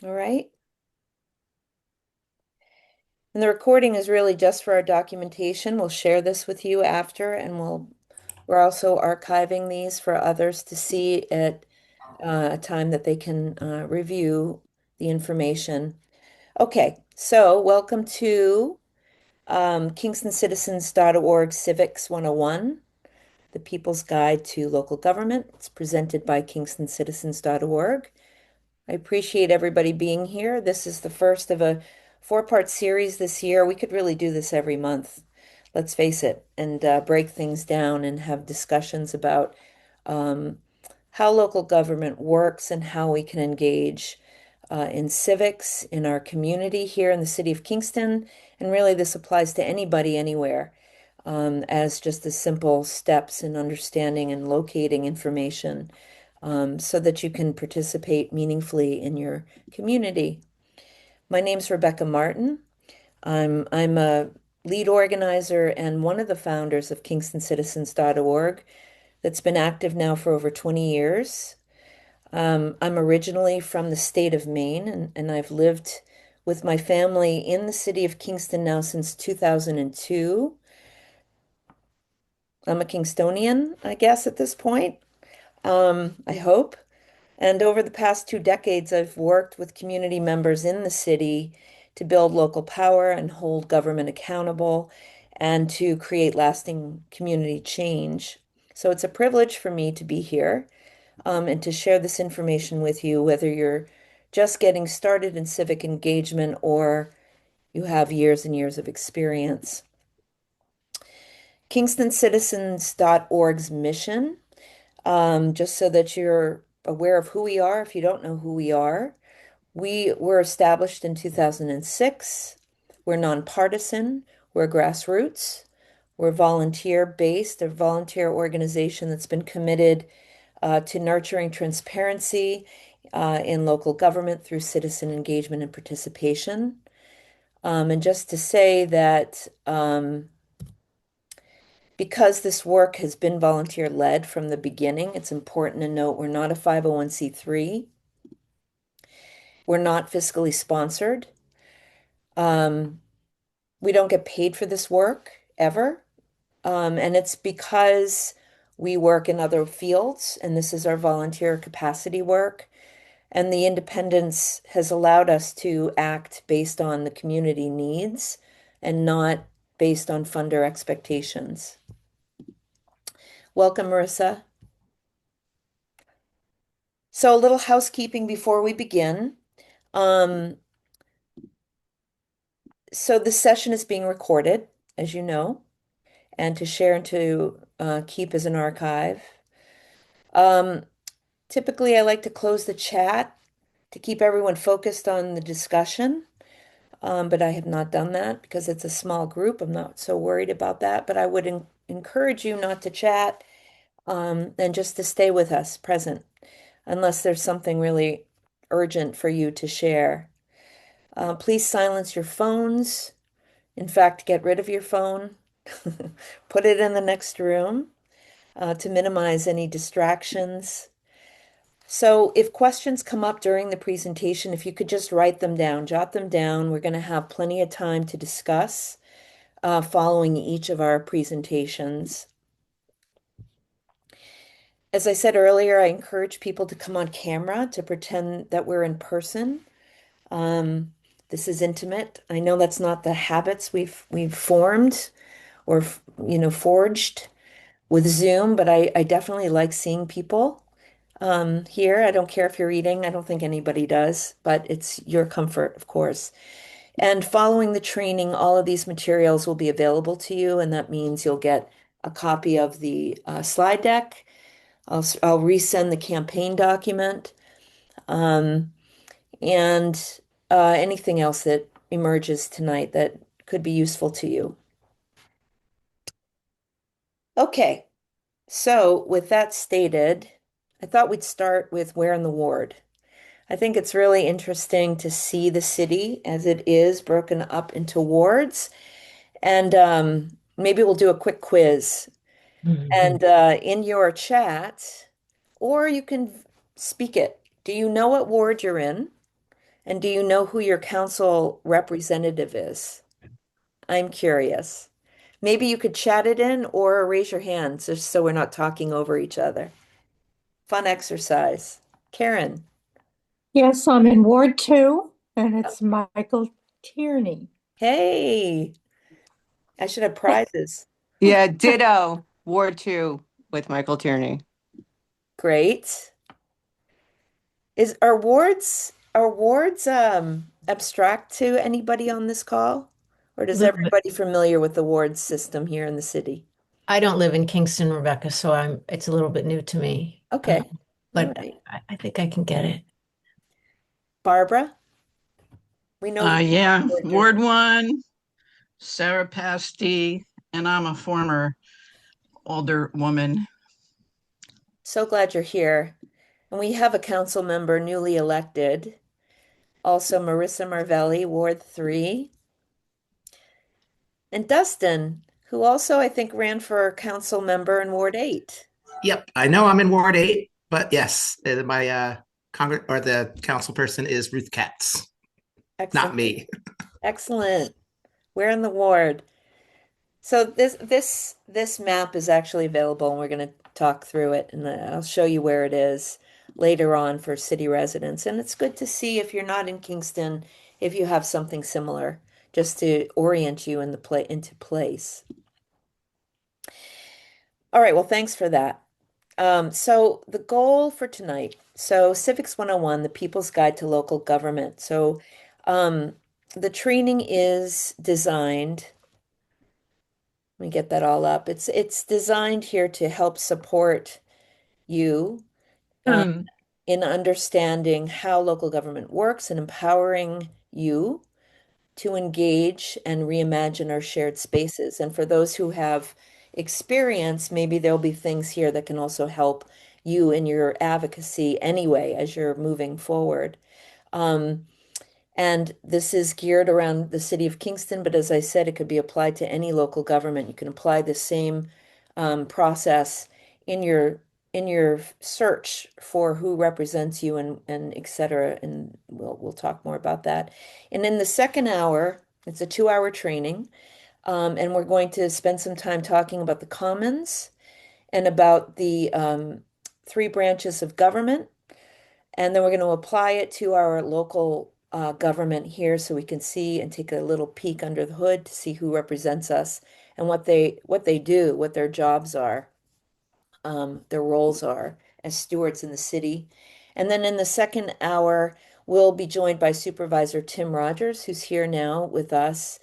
All right. And the recording is really just for our documentation. We'll share this with you after, and we're also archiving these for others to see at a time that they can review the information. Okay, so welcome to KingstonCitizens.org Civics 101, the People's Guide to Local Government. It's presented by KingstonCitizens.org. I appreciate everybody being here. This is the first of a four-part series this year. We could really do this every month, let's face it, and break things down and have discussions about um, how local government works and how we can engage in civics in our community here in the city of Kingston. And really, this applies to anybody, anywhere, as just the simple steps in understanding and locating information so that you can participate meaningfully in your community. My name's Rebecca Martin. I'm a lead organizer and one of the founders of KingstonCitizens.org that's been active now for over 20 years. I'm originally from the state of Maine, and I've lived with my family in the city of Kingston now since 2002. I'm a Kingstonian, I guess, at this point. I hope. And over the past 2 decades, I've worked with community members in the city to build local power and hold government accountable and to create lasting community change. So it's a privilege for me to be here and to share this information with you, whether you're just getting started in civic engagement or you have years and years of experience. KingstonCitizens.org's mission, just so that you're aware of who we are, if you don't know who we are. We were established in 2006. We're nonpartisan. We're grassroots. We're volunteer-based, a volunteer organization that's been committed to nurturing transparency in local government through citizen engagement and participation. And just to say that because this work has been volunteer-led from the beginning, it's important to note we're not a 501(c)(3). We're not fiscally sponsored. Um, we don't get paid for this work ever. And it's because we work in other fields, and this is our volunteer capacity work. And the independence has allowed us to act based on the community needs and not based on funder expectations. Welcome, Marissa. So a little housekeeping before we begin. Um, so this session is being recorded, as you know, and to share and to keep as an archive. Um, Typically, I like to close the chat to keep everyone focused on the discussion, but I have not done that because it's a small group. I'm not so worried about that, but I would encourage you not to chat and just to stay with us present unless there's something really urgent for you to share. Please silence your phones. In fact, get rid of your phone. Put it in the next room to minimize any distractions. So if questions come up during the presentation, if you could just write them down, jot them down. We're going to have plenty of time to discuss following each of our presentations. As I said earlier, I encourage people to come on camera to pretend that we're in person. Um, this is intimate. I know that's not the habits we've formed or forged with Zoom, but I definitely like seeing people here. I don't care if you're eating. I don't think anybody does, but it's your comfort, of course. And following the training, all of these materials will be available to you, and that means you'll get a copy of the slide deck. I'll resend the campaign document, um, and anything else that emerges tonight that could be useful to you. Okay, so with that stated, I thought we'd start with where in the ward. I think it's really interesting to see the city as it is broken up into wards. And maybe we'll do a quick quiz. Mhm. And in your chat, or you can speak it. Do you know what ward you're in? And do you know who your council representative is? I'm curious. Maybe you could chat it in or raise your hand just so we're not talking over each other. Fun exercise. Karen. Yes, I'm in Ward 2, and it's Michael Tierney. Hey, I should have prizes. Yeah, ditto. Ward 2 with Michael Tierney. Great. Is are wards abstract to anybody on this call? Or does Little bit. everybody familiar with the ward system here in the city? I don't live in Kingston, Rebecca, so it's a little bit new to me. Okay. All But right. I think I can get it. Barbara, we know who Yeah, ward you're. Ward 1, Sarah Pasty, and I'm a former older woman. So glad you're here. And we have a council member newly elected, also Marissa Marvelli, Ward 3, and Dustin, who also I think ran for council member in Ward 8. Yep, I know I'm in Ward 8, but yes, my Congress or the council person is Ruth Katz, not Excellent. me. Excellent. We're in the ward. So this map is actually available, and we're going to talk through it, and I'll show you where it is later on for city residents. And it's good to see if you're not in Kingston, if you have something similar, just to orient you in the into place. All right, well, thanks for that. So the goal for tonight, so Civics 101, the People's Guide to Local Government. So um, the training is designed. Let me get that all up. It's designed here to help support you uh, Hmm. in understanding how local government works and empowering you to engage and reimagine our shared spaces. And for those who have experience, maybe there'll be things here that can also help you in your advocacy anyway as you're moving forward. Um, and this is geared around the city of Kingston, but as I said, it could be applied to any local government. You can apply the same process in your search for who represents you and et cetera. And we'll talk more about that. And in the second hour, it's a 2-hour training, and we're going to spend some time talking about the commons and about the three branches of government, and then we're going to apply it to our local government here so we can see and take a little peek under the hood to see who represents us and what they do, what their jobs are, their roles are as stewards in the city. And then in the second hour, we'll be joined by Supervisor Tim Rogers, who's here now with us,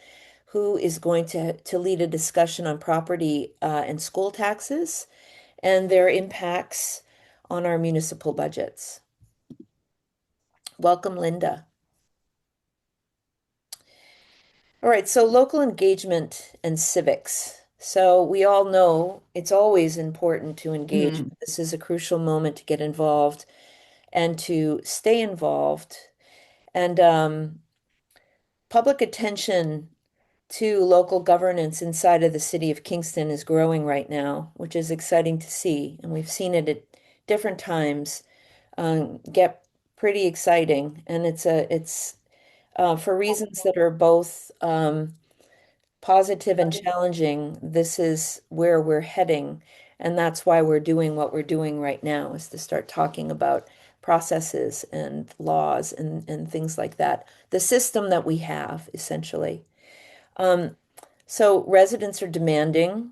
who is going to lead a discussion on property and school taxes and their impacts on our municipal budgets. Welcome, Linda. All right, so local engagement and civics. So we all know it's always important to engage. Hmm. This is a crucial moment to get involved and to stay involved. And public attention to local governance inside of the city of Kingston is growing right now, which is exciting to see. And we've seen it at different times get pretty exciting. And it's for reasons that are both positive and challenging. This is where we're heading. And that's why we're doing what we're doing right now, is to start talking about processes and laws and things like that. The system that we have, essentially. So residents are demanding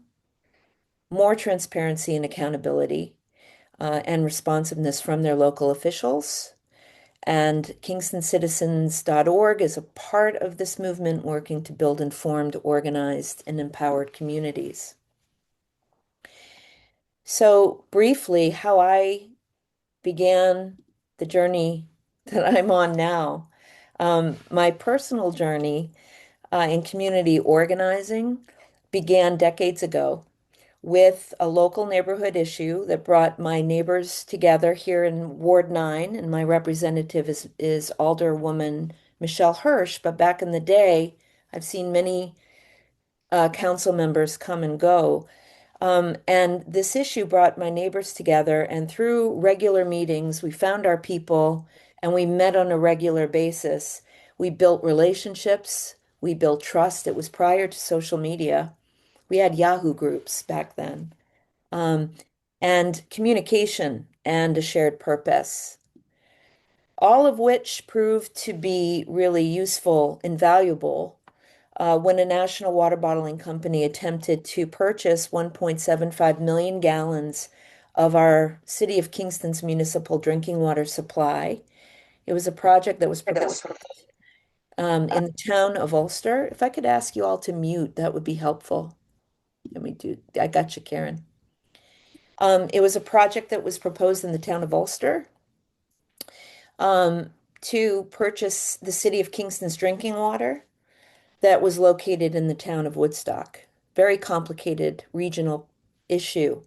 more transparency and accountability and responsiveness from their local officials. And KingstonCitizens.org is a part of this movement working to build informed, organized, and empowered communities. So, briefly, how I began the journey that I'm on now. My personal journey in community organizing began decades ago with a local neighborhood issue that brought my neighbors together here in Ward 9, and my representative is Alderwoman Michelle Hirsch. But back in the day, I've seen many council members come and go. And this issue brought my neighbors together, and through regular meetings, we found our people and we met on a regular basis. We built relationships, we built trust. It was prior to social media. We had Yahoo groups back then, um, and communication and a shared purpose, all of which proved to be really useful and valuable when a national water bottling company attempted to purchase 1.75 million gallons of our City of Kingston's municipal drinking water supply. It was a project that was proposed in the town of Ulster. If I could ask you all to mute, that would be helpful. Let me do, I got you, Karen. It was a project that was proposed in the town of Ulster um, to purchase the City of Kingston's drinking water that was located in the town of Woodstock. Very complicated regional issue.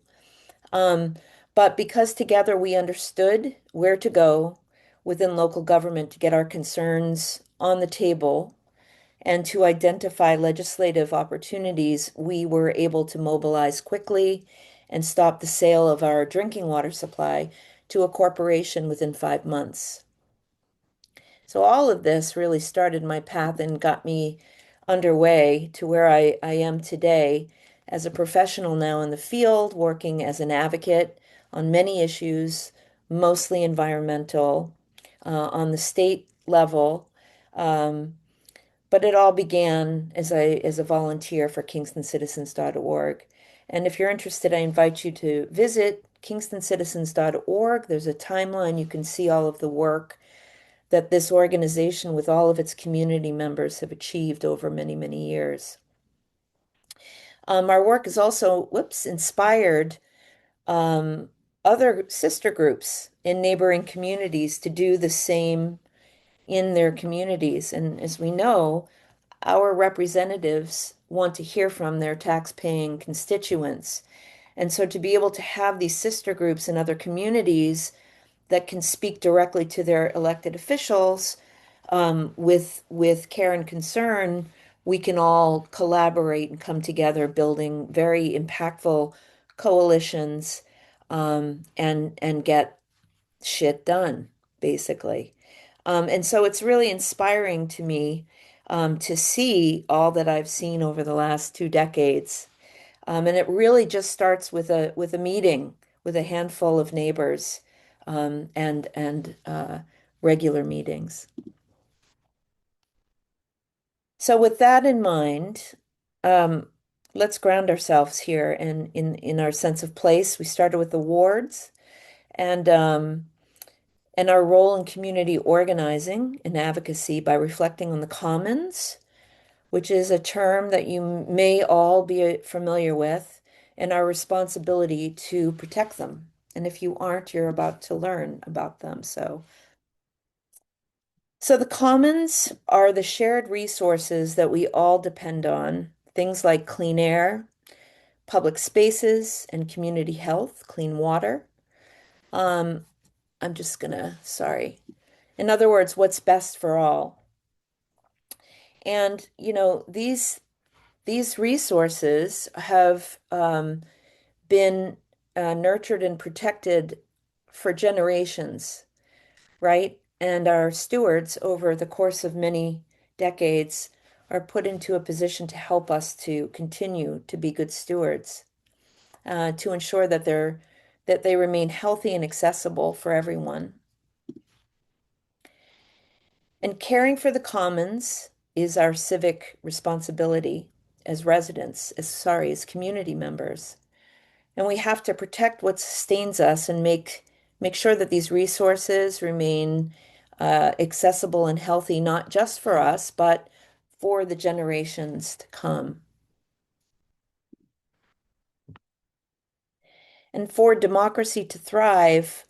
Um, but because together we understood where to go within local government to get our concerns on the table and to identify legislative opportunities, we were able to mobilize quickly and stop the sale of our drinking water supply to a corporation within 5 months. So all of this really started my path and got me underway to where I am today as a professional now in the field, working as an advocate on many issues, mostly environmental, on the state level. Um, but it all began as a volunteer for KingstonCitizens.org. And if you're interested, I invite you to visit KingstonCitizens.org. There's a timeline. You can see all of the work that this organization with all of its community members have achieved over many, many years. Our work has also, inspired um, other sister groups in neighboring communities to do the same in their communities. And as we know, our representatives want to hear from their tax-paying constituents. And so to be able to have these sister groups in other communities that can speak directly to their elected officials with care and concern, we can all collaborate and come together, building very impactful coalitions and get shit done, basically. And so it's really inspiring to me to see all that I've seen over the last 2 decades. And it really just starts with a meeting with a handful of neighbors and regular meetings. So with that in mind, um, let's ground ourselves here in our sense of place. We started with the wards and our role in community organizing and advocacy by reflecting on the commons, which is a term that you may all be familiar with, and our responsibility to protect them. And if you aren't, you're about to learn about them. So the commons are the shared resources that we all depend on, things like clean air, public spaces, and community health, clean water. Um, I'm just gonna, sorry. In other words, what's best for all. And, these resources have been nurtured and protected for generations, right? And our stewards over the course of many decades are put into a position to help us to continue to be good stewards, to ensure that they remain healthy and accessible for everyone. And caring for the commons is our civic responsibility as residents, as community members. And we have to protect what sustains us and make sure that these resources remain accessible and healthy, not just for us, but for the generations to come. And for democracy to thrive,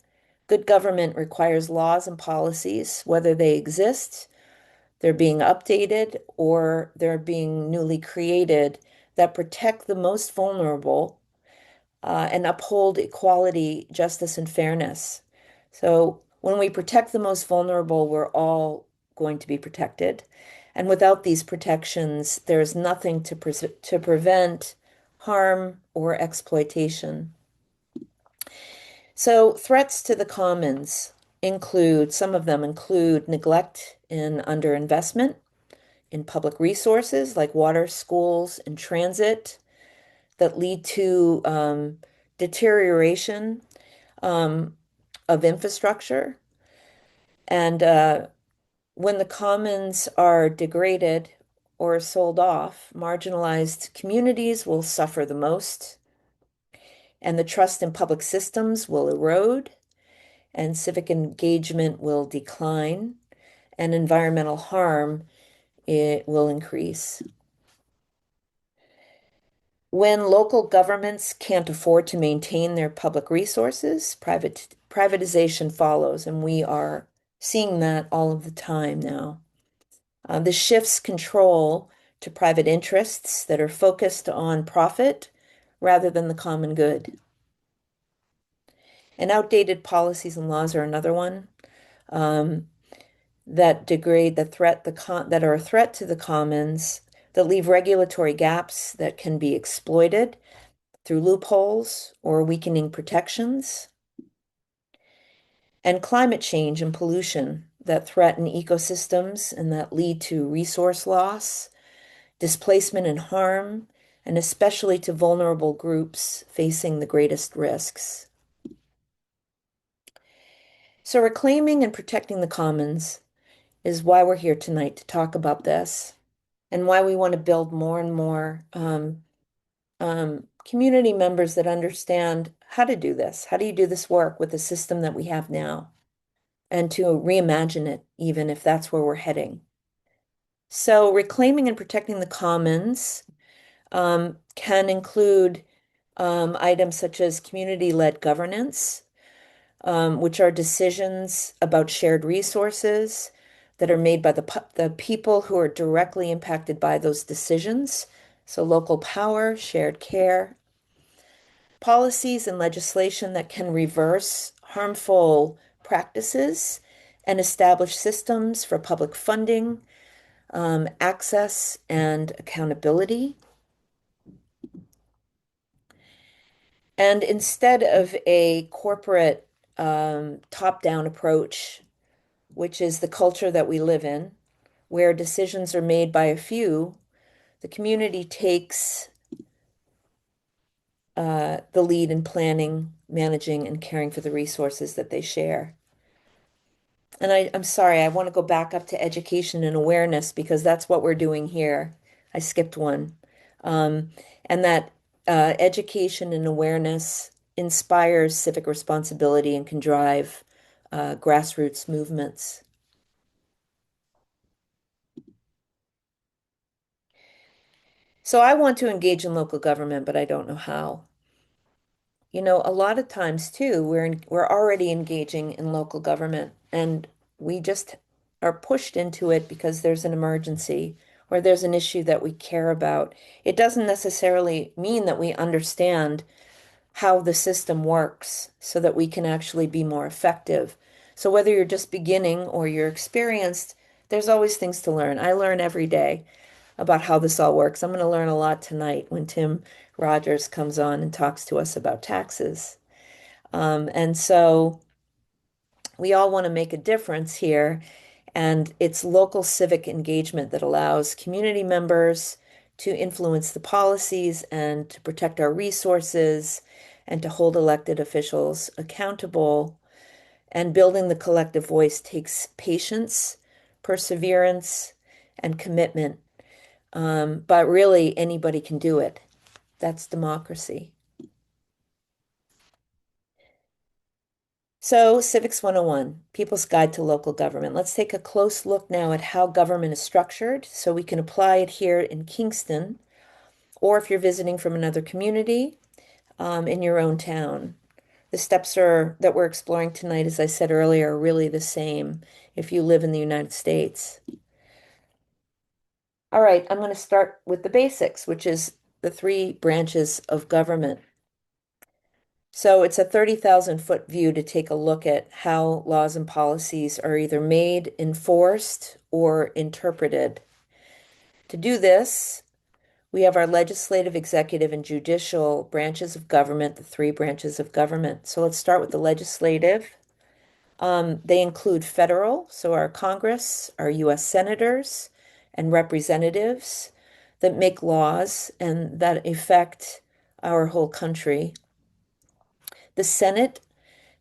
good government requires laws and policies, whether they exist, they're being updated, or they're being newly created that protect the most vulnerable and uphold equality, justice, and fairness. So when we protect the most vulnerable, we're all going to be protected. And without these protections, there's nothing to prevent harm or exploitation. So threats to the commons some of them include neglect and underinvestment in public resources like water, schools, and transit that lead to deterioration um, of infrastructure. And when the commons are degraded or sold off, marginalized communities will suffer the most, and the trust in public systems will erode, and civic engagement will decline, and environmental harm it will increase. When local governments can't afford to maintain their public resources, privatization follows, and we are seeing that all of the time now. This shifts control to private interests that are focused on profit rather than the common good. And outdated policies and laws are another one that degrade that are a threat to the commons, that leave regulatory gaps that can be exploited through loopholes or weakening protections, and climate change and pollution that threaten ecosystems and that lead to resource loss, displacement and harm, and especially to vulnerable groups facing the greatest risks. So reclaiming and protecting the commons is why we're here tonight to talk about this and why we want to build more and more community members that understand how to do this. How do you do this work with the system that we have now? And to reimagine it, even if that's where we're heading. So reclaiming and protecting the commons can include items such as community-led governance, which are decisions about shared resources that are made by the people who are directly impacted by those decisions. So local power, shared care, policies and legislation that can reverse harmful practices and establish systems for public funding, access, and accountability. And instead of a corporate top-down approach, which is the culture that we live in, where decisions are made by a few, the community takes the lead in planning, managing, and caring for the resources that they share. And I'm sorry, I want to go back up to education and awareness because that's what we're doing here. I skipped one. Um, and that education and awareness inspires civic responsibility and can drive grassroots movements. So I want to engage in local government, but I don't know how. You know, a lot of times too, we're already engaging in local government and we just are pushed into it because there's an emergency or there's an issue that we care about. It doesn't necessarily mean that we understand how the system works so that we can actually be more effective. So whether you're just beginning or you're experienced, there's always things to learn. I learn every day about how this all works. I'm going to learn a lot tonight when Tim Rogers comes on and talks to us about taxes. And so we all want to make a difference here. And it's local civic engagement that allows community members to influence the policies and to protect our resources and to hold elected officials accountable. And building the collective voice takes patience, perseverance, and commitment. But really, anybody can do it. That's democracy. So, Civics 101, People's Guide to Local Government. Let's take a close look now at how government is structured so we can apply it here in Kingston, or if you're visiting from another community, in your own town. The steps that we're exploring tonight, as I said earlier, are really the same if you live in the United States. All right, I'm going to start with the basics, which is the three branches of government. So it's a 30,000-foot view to take a look at how laws and policies are either made, enforced, or interpreted. To do this, we have our legislative, executive, and judicial branches of government, the three branches of government. So let's start with the legislative. They include federal, so our Congress, our US senators and representatives that make laws and that affect our whole country. The Senate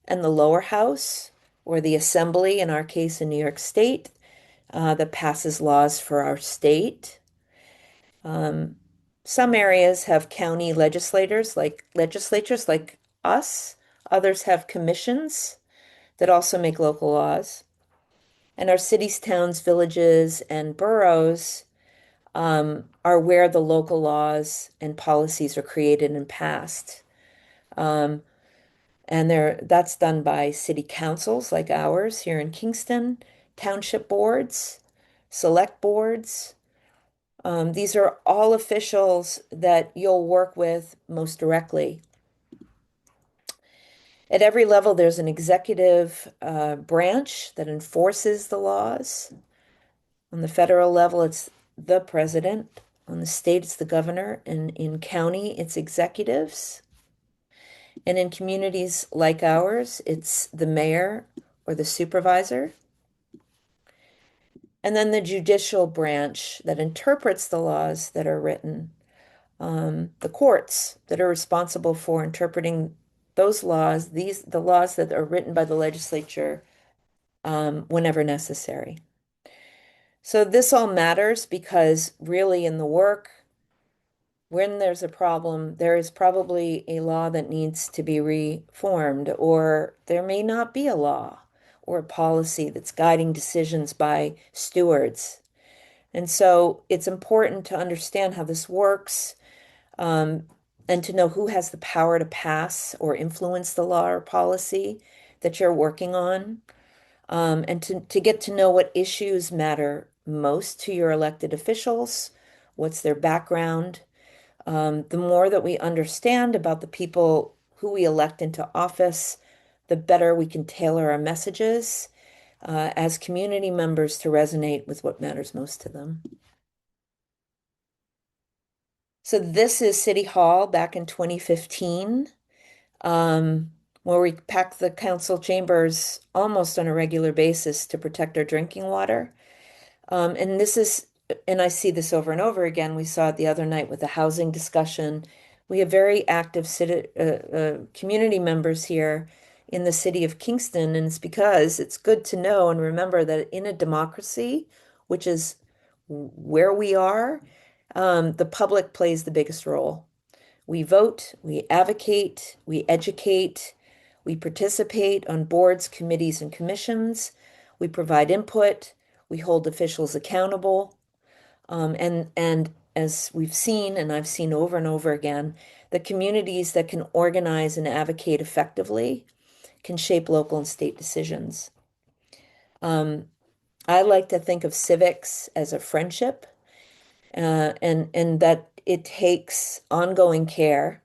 and the lower house, or the assembly, in our case in New York State, that passes laws for our state. Some areas have county legislatures like us. Others have commissions that also make local laws. And our cities, towns, villages, and boroughs are where the local laws and policies are created and passed. Um, and that's done by city councils like ours here in Kingston, township boards, select boards. These are all officials that you'll work with most directly. At every level, there's an executive branch that enforces the laws. On the federal level, it's the president. On the state, it's the governor. And in county, it's executives. And in communities like ours, it's the mayor or the supervisor. And then the judicial branch that interprets the laws that are written. The courts that are responsible for interpreting those laws, the laws that are written by the legislature, whenever necessary. So this all matters because really in the work, when there's a problem, there is probably a law that needs to be reformed, or there may not be a law or a policy that's guiding decisions by stewards. And so it's important to understand how this works, and to know who has the power to pass or influence the law or policy that you're working on, and to get to know what issues matter most to your elected officials, what's their background. The more that we understand about the people who we elect into office, the better we can tailor our messages as community members to resonate with what matters most to them. So this is City Hall back in 2015, where we packed the council chambers almost on a regular basis to protect our drinking water. And this is, and I see this over and over again. We saw it the other night with the housing discussion. We have very active community members here in the city of Kingston, and it's because it's good to know and remember that in a democracy, which is where we are, the public plays the biggest role. We vote, we advocate, we educate, we participate on boards, committees, and commissions. We provide input, we hold officials accountable. And as we've seen, and I've seen over and over again, the communities that can organize and advocate effectively can shape local and state decisions. I like to think of civics as a friendship, and that it takes ongoing care.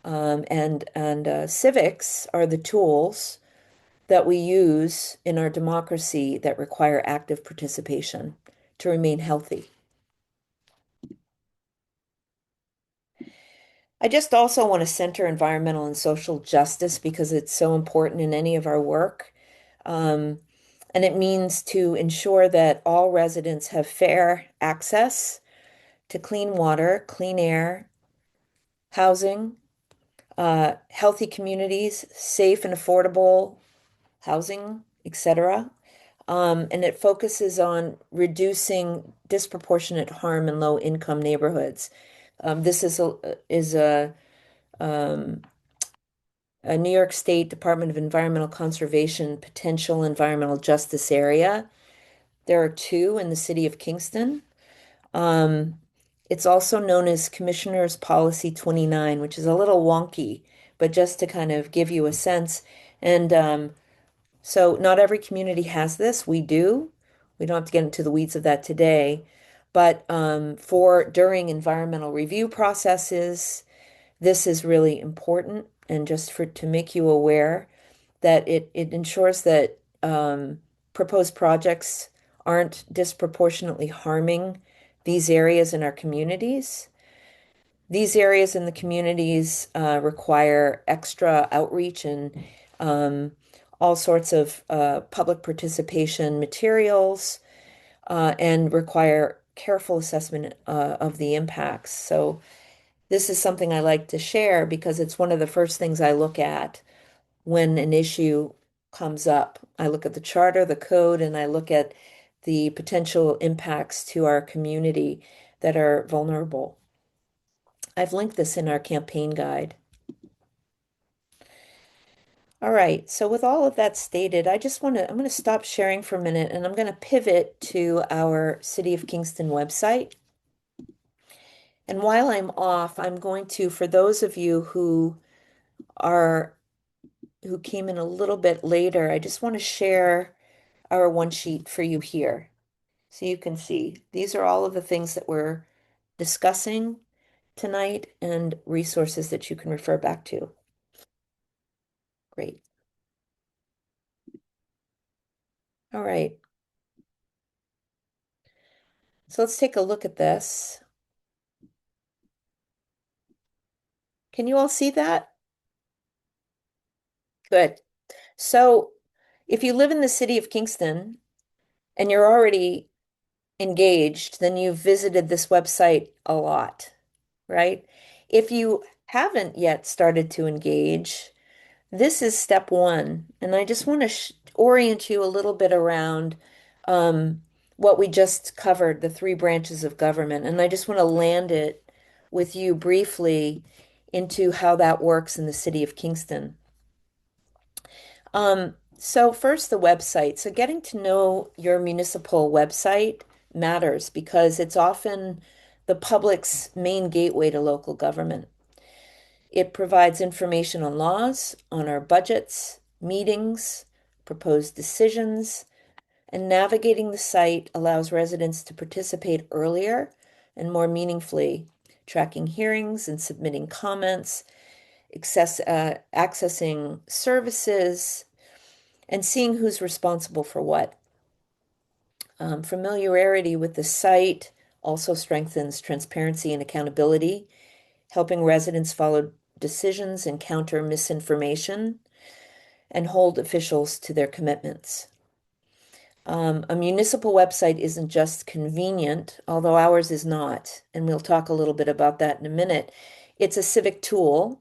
And civics are the tools that we use in our democracy that require active participation to remain healthy. I just also want to center environmental and social justice because it's so important in any of our work. Um, and it means to ensure that all residents have fair access to clean water, clean air, housing, healthy communities, safe and affordable housing, etc. And it focuses on reducing disproportionate harm in low-income neighborhoods. This um, a New York State Department of Environmental Conservation potential environmental justice area. There are two in the city of Kingston. Um, it's also known as Commissioner's Policy 29, which is a little wonky, but just to kind of give you a sense. And so not every community has this. We do. We don't have to get into the weeds of that today. But for during environmental review processes, this is really important. And just for to make you aware that it ensures that proposed projects aren't disproportionately harming these areas in our communities. These areas in the communities require extra outreach and all sorts of public participation materials and require careful assessment of the impacts. So this is something I like to share because it's one of the first things I look at when an issue comes up. I look at the charter, the code, and I look at the potential impacts to our community that are vulnerable. I've linked this in our campaign guide. All right, so with all of that stated, I'm going to stop sharing for a minute and I'm going to pivot to our City of Kingston website. And while I'm off, I'm going to, for those of you who came in a little bit later, I just want to share our one sheet for you here. So you can see these are all of the things that we're discussing tonight and resources that you can refer back to. Great. All right. So let's take a look at this. Can you all see that? Good. So if you live in the city of Kingston and you're already engaged, then you've visited this website a lot, right? If you haven't yet started to engage, this is step one. And I just want to orient you a little bit around um, what we just covered, the three branches of government. And I just want to land it with you briefly into how that works in the city of Kingston. So first, the website. So getting to know your municipal website matters because it's often the public's main gateway to local government. It provides information on laws, on our budgets, meetings, proposed decisions, and navigating the site allows residents to participate earlier and more meaningfully, tracking hearings and submitting comments, accessing services, and seeing who's responsible for what. Familiarity with the site also strengthens transparency and accountability, helping residents follow decisions and counter misinformation and hold officials to their commitments. A municipal website isn't just convenient, although ours is not, and we'll talk a little bit about that in a minute. It's a civic tool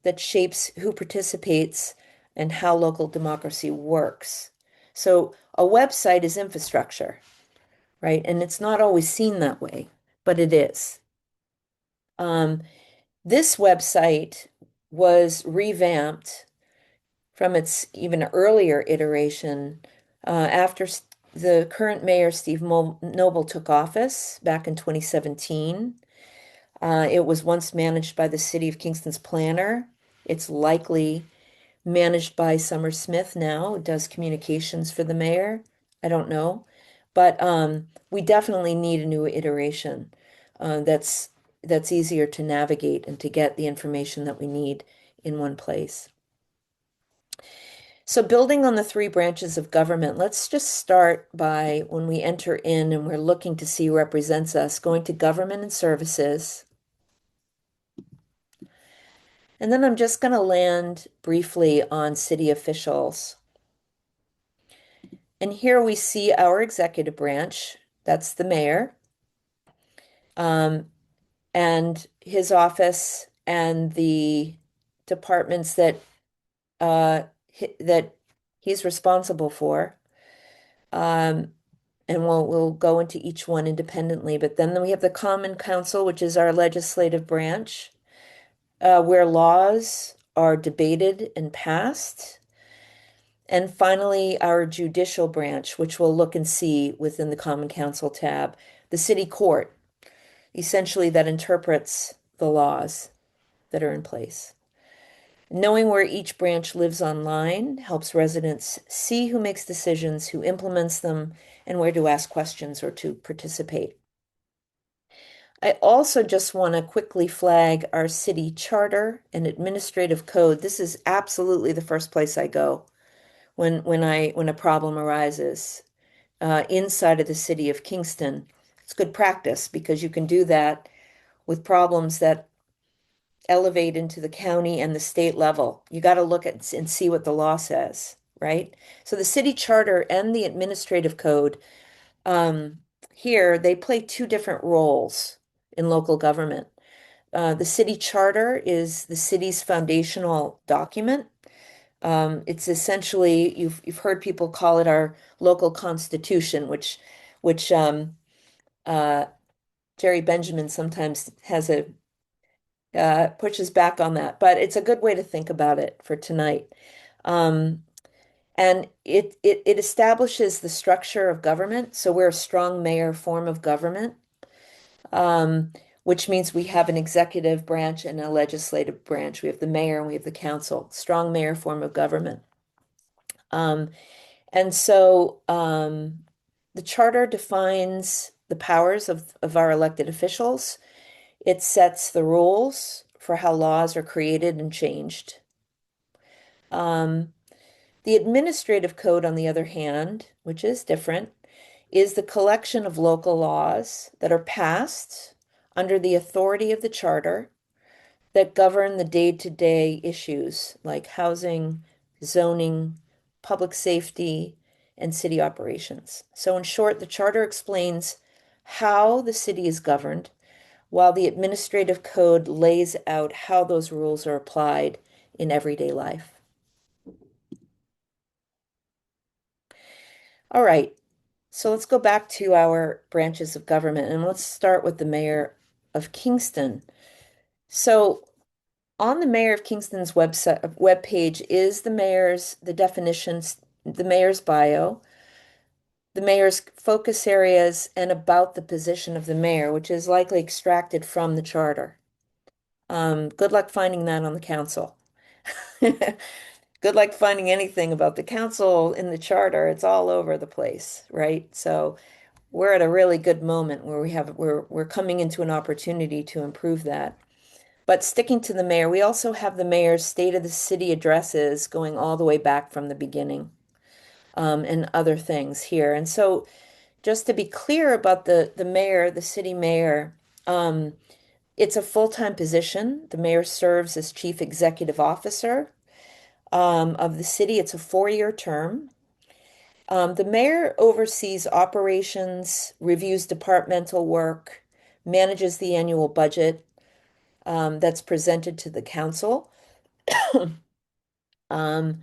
that shapes who participates and how local democracy works. So a website is infrastructure, right? And it's not always seen that way, but it is. This website was revamped from its even earlier iteration after the current mayor, Steve Noble, took office back in 2017. It was once managed by the City of Kingston's planner. It's likely managed by Summer Smith now, who does communications for the mayor. I don't know. But we definitely need a new iteration that's easier to navigate and to get the information that we need in one place. So building on the three branches of government, let's just start by when we enter in and we're looking to see who represents us, going to government and services. And then I'm just going to land briefly on city officials. And here we see our executive branch, that's the mayor, and his office and the departments that he's responsible for. And we'll go into each one independently. But then we have the Common Council, which is our legislative branch, where laws are debated and passed. And finally, our judicial branch, which we'll look and see within the Common Council tab, the city court, essentially that interprets the laws that are in place. Knowing where each branch lives online helps residents see who makes decisions, who implements them, and where to ask questions or to participate. I also just want to quickly flag our city charter and administrative code. This is absolutely the first place I go when a problem arises inside of the city of Kingston. It's good practice because you can do that with problems that elevate into the county and the state level. You got to look at and see what the law says, right? So the city charter and the administrative code, um, here, they play two different roles in local government. The city charter is the city's foundational document. It's essentially, you've heard people call it our local constitution, which uh, Jerry Benjamin sometimes has a pushes back on that, but it's a good way to think about it for tonight. Um, and it establishes the structure of government. So we're a strong mayor form of government, um, which means we have an executive branch and a legislative branch. We have the mayor and we have the council, strong mayor form of government. Um, and so the charter defines the powers of our elected officials. It sets the rules for how laws are created and changed. Um, the administrative code, on the other hand, which is different, is the collection of local laws that are passed under the authority of the charter that govern the day-to-day issues like housing, zoning, public safety, and city operations. So in short, the charter explains how the city is governed, while the administrative code lays out how those rules are applied in everyday life. All right, so let's go back to our branches of government and let's start with the mayor of Kingston. So on the Mayor of Kingston's webpage is the definitions, the mayor's bio, the mayor's focus areas, and about the position of the mayor, which is likely extracted from the charter. Good luck finding that on the council. Good luck finding anything about the council in the charter. It's all over the place, right? So we're at a really good moment where we're coming into an opportunity to improve that. But sticking to the mayor, we also have the mayor's state of the city addresses going all the way back from the beginning, and other things here. And so just to be clear about the mayor, the city mayor, it's a full-time position. The mayor serves as chief executive officer of the city. It's a 4-year term. The mayor oversees operations, reviews departmental work, manages the annual budget that's presented to the council um,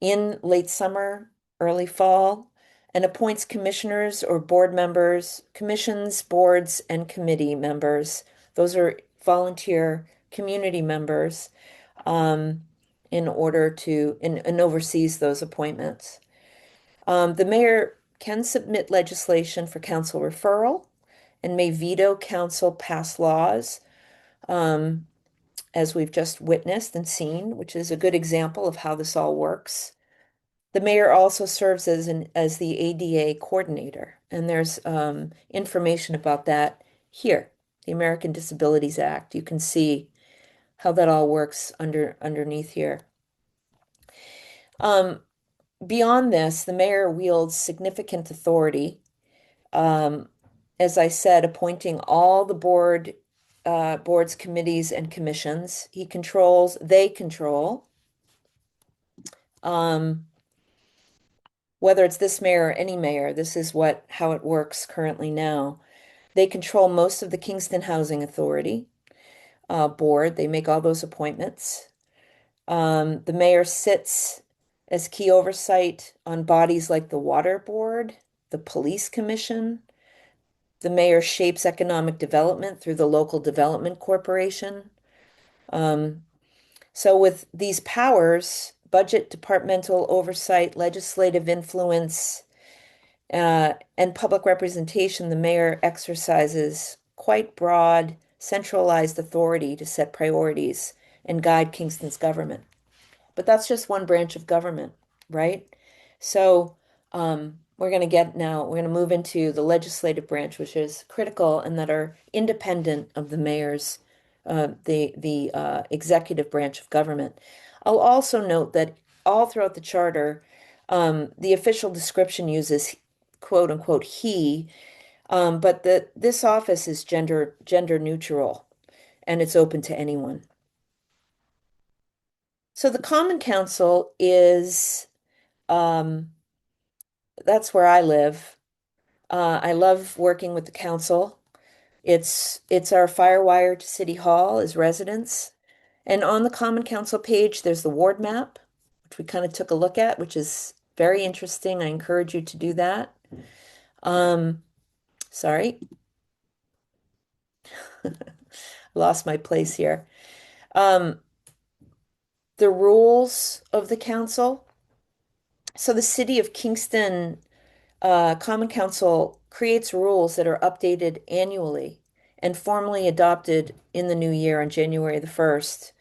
in late summer, early fall, and appoints commissioners or board members, commissions, boards, and committee members. Those are volunteer community members um, in order to, and oversees those appointments. The mayor can submit legislation for council referral and may veto council passed laws, um, as we've just witnessed and seen, which is a good example of how this all works. The mayor also serves as the ADA coordinator, and there's information about that here, the American Disabilities Act. You can see how that all works underneath here. Beyond this, the mayor wields significant authority. Um, as I said, appointing all the boards, committees, and commissions. They control, um, whether it's this mayor or any mayor, this is how it works currently now. They control most of the Kingston Housing Authority board. They make all those appointments. The mayor sits as key oversight on bodies like the Water Board, the Police Commission. The mayor shapes economic development through the Local Development Corporation. So with these powers, budget, departmental oversight, legislative influence, and public representation, the mayor exercises quite broad, centralized authority to set priorities and guide Kingston's government. But that's just one branch of government, right? So we're going to move into the legislative branch, which is critical and that are independent of the mayor's, the executive branch of government. I'll also note that all throughout the charter, the official description uses quote unquote he, but this office is gender neutral and it's open to anyone. So the Common Council is Um, that's where I live. I love working with the council. It's our firewire to City Hall as residents. And on the Common Council page, there's the ward map, which we kind of took a look at, which is very interesting. I encourage you to do that. Sorry, lost my place here. Um, the rules of the council. So the city of Kingston Common Council creates rules that are updated annually and formally adopted in the new year on January the 1st.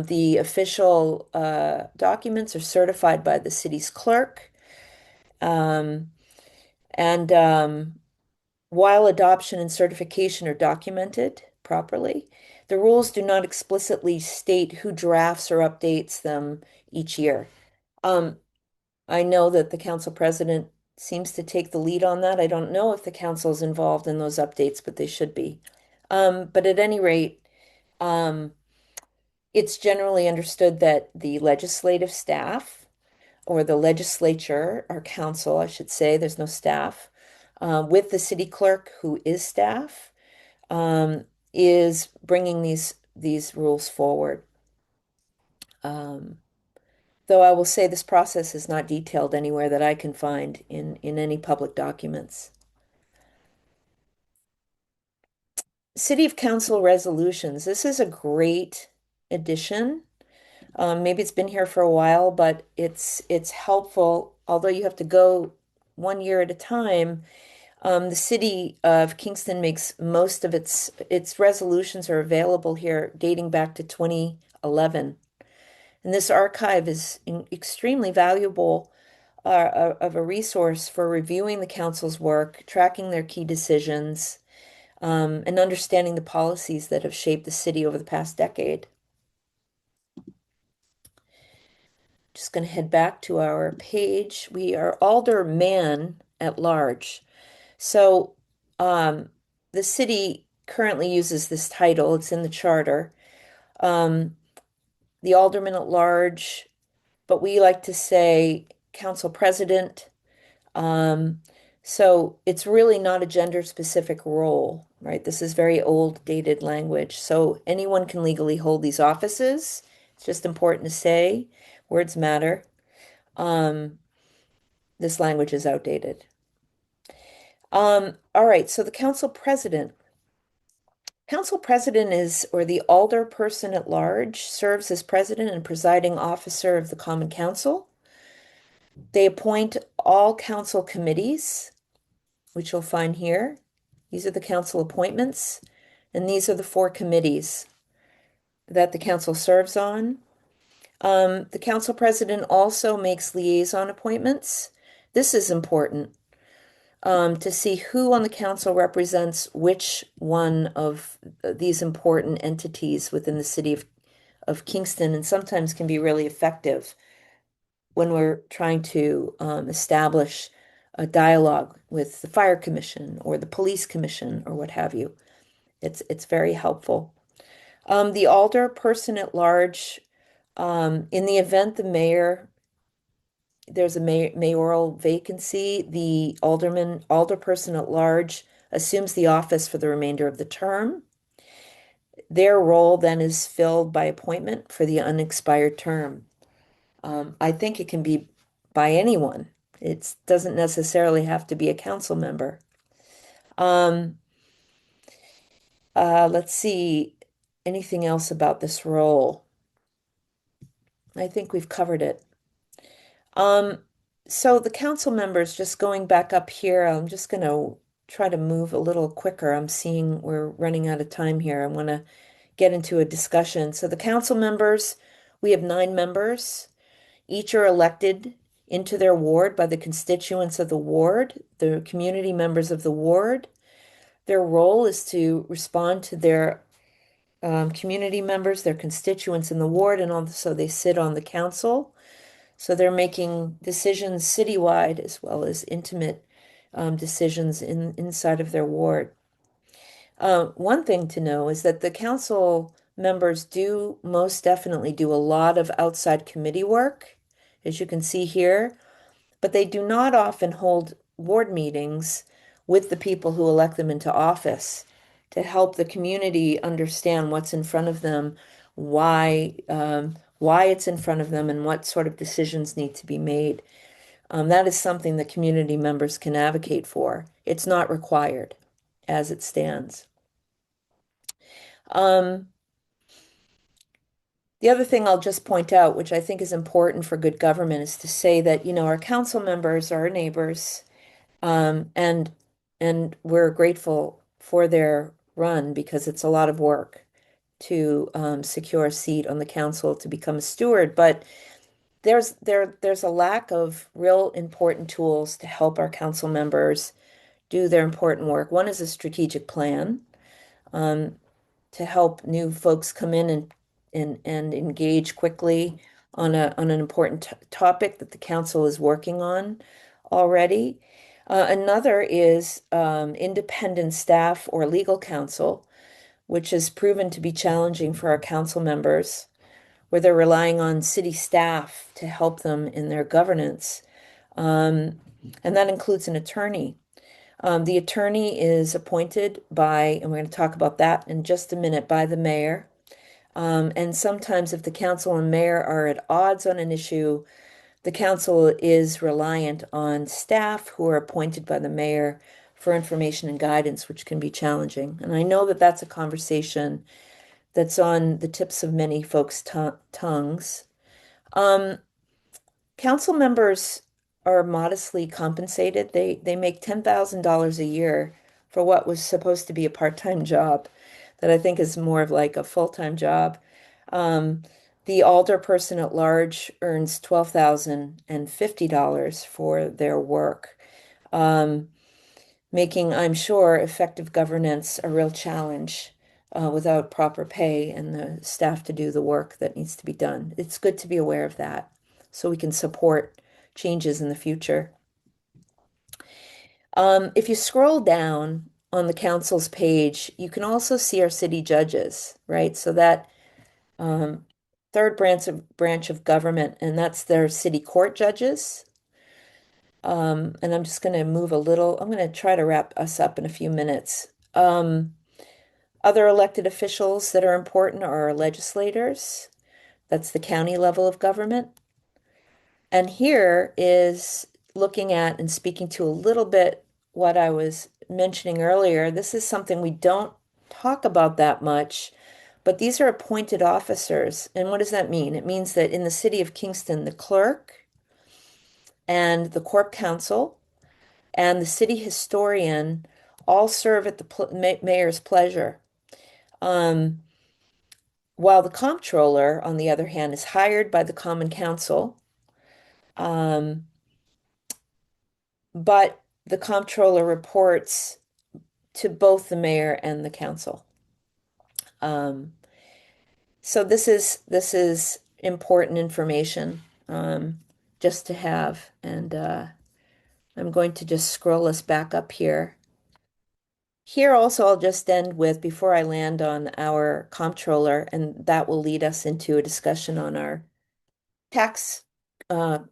The official documents are certified by the city's clerk. Um, and while adoption and certification are documented properly, the rules do not explicitly state who drafts or updates them each year. Um, I know that the council president seems to take the lead on that. I don't know if the council is involved in those updates, but they should be. But at any rate, um, it's generally understood that the legislative staff or the legislature, or council, I should say, there's no staff, with the city clerk, who is staff, um, is bringing these rules forward. Um, Though I will say this process is not detailed anywhere that I can find in any public documents. City of Council resolutions. This is a great addition. Maybe it's been here for a while, but it's helpful. Although you have to go 1 year at a time, the city of Kingston makes most of its resolutions are available here dating back to 2011. And this archive is extremely valuable of a resource for reviewing the council's work, tracking their key decisions, and understanding the policies that have shaped the city over the past decade. Just going to head back to our page. We are alderman at large. So the city currently uses this title. It's in the charter. Um, the alderman at large, but we like to say council president. Um, so it's really not a gender specific role, right? This is very old, dated language. So anyone can legally hold these offices. It's just important to say words matter. Um, this language is outdated. All right, so the council president. Council president is, or the alder person at large, serves as president and presiding officer of the Common Council. They appoint all council committees, which you'll find here. These are the council appointments, and these are the 4 committees that the council serves on. The council president also makes liaison appointments. This is important to see who on the council represents which one of these important entities within the city of Kingston, and sometimes can be really effective when we're trying to establish a dialogue with the fire commission or the police commission or what have you. It's very helpful. The alder person at large, in the event there's a mayoral vacancy, the alderperson at large assumes the office for the remainder of the term. Their role then is filled by appointment for the unexpired term. I think it can be by anyone. It doesn't necessarily have to be a council member. Let's see, anything else about this role? I think we've covered it. So the council members, just going back up here, I'm just going to try to move a little quicker. I'm seeing we're running out of time here. I want to get into a discussion. So the council members, we have 9 members. Each are elected into their ward by the constituents of the ward, the community members of the ward. Their role is to respond to their community members, their constituents in the ward, and also they sit on the council. So they're making decisions citywide as well as intimate decisions inside of their ward. One thing to know is that the council members do most definitely do a lot of outside committee work as you can see here, but they do not often hold ward meetings with the people who elect them into office to help the community understand what's in front of them, why it's in front of them, and what sort of decisions need to be made. That is something that community members can advocate for. It's not required as it stands. Um, the other thing I'll just point out, which I think is important for good government, is to say that, our council members are our neighbors, and we're grateful for their run because it's a lot of work to secure a seat on the council to become a steward. But there's a lack of real important tools to help our council members do their important work. One is a strategic plan um, to help new folks come in and engage quickly on an important topic that the council is working on already. Another is independent staff or legal counsel, which has proven to be challenging for our council members, where they're relying on city staff to help them in their governance. And that includes an attorney. The attorney is appointed by, and we're going to talk about that in just a minute, by the mayor. And sometimes, if the council and mayor are at odds on an issue, the council is reliant on staff who are appointed by the mayor for information and guidance, which can be challenging. And I know that that's a conversation that's on the tips of many folks' tongues. Um, Council members are modestly compensated. They make $10,000 a year for what was supposed to be a part-time job that I think is more of like a full-time job. Um, the alderperson at large earns $12,050 for their work, um, making, I'm sure, effective governance a real challenge without proper pay and the staff to do the work that needs to be done. It's good to be aware of that so we can support changes in the future. If you scroll down on the council's page, you can also see our city judges, right? So that um, third branch of government, and that's their city court judges. And I'm just going to move a little. I'm going to try to wrap us up in a few minutes. Other elected officials that are important are our legislators. That's the county level of government. And here is looking at and speaking to a little bit what I was mentioning earlier. This is something we don't talk about that much, but these are appointed officers. And what does that mean? It means that in the city of Kingston, the clerk and the corp counsel and the city historian all serve at the mayor's pleasure. Um, while the comptroller, on the other hand, is hired by the common council. Um, but the comptroller reports to both the mayor and the council. Um, so this is important information just to have, and I'm going to just scroll us back up here. Here also, I'll just end with, before I land on our comptroller, and that will lead us into a discussion on our tax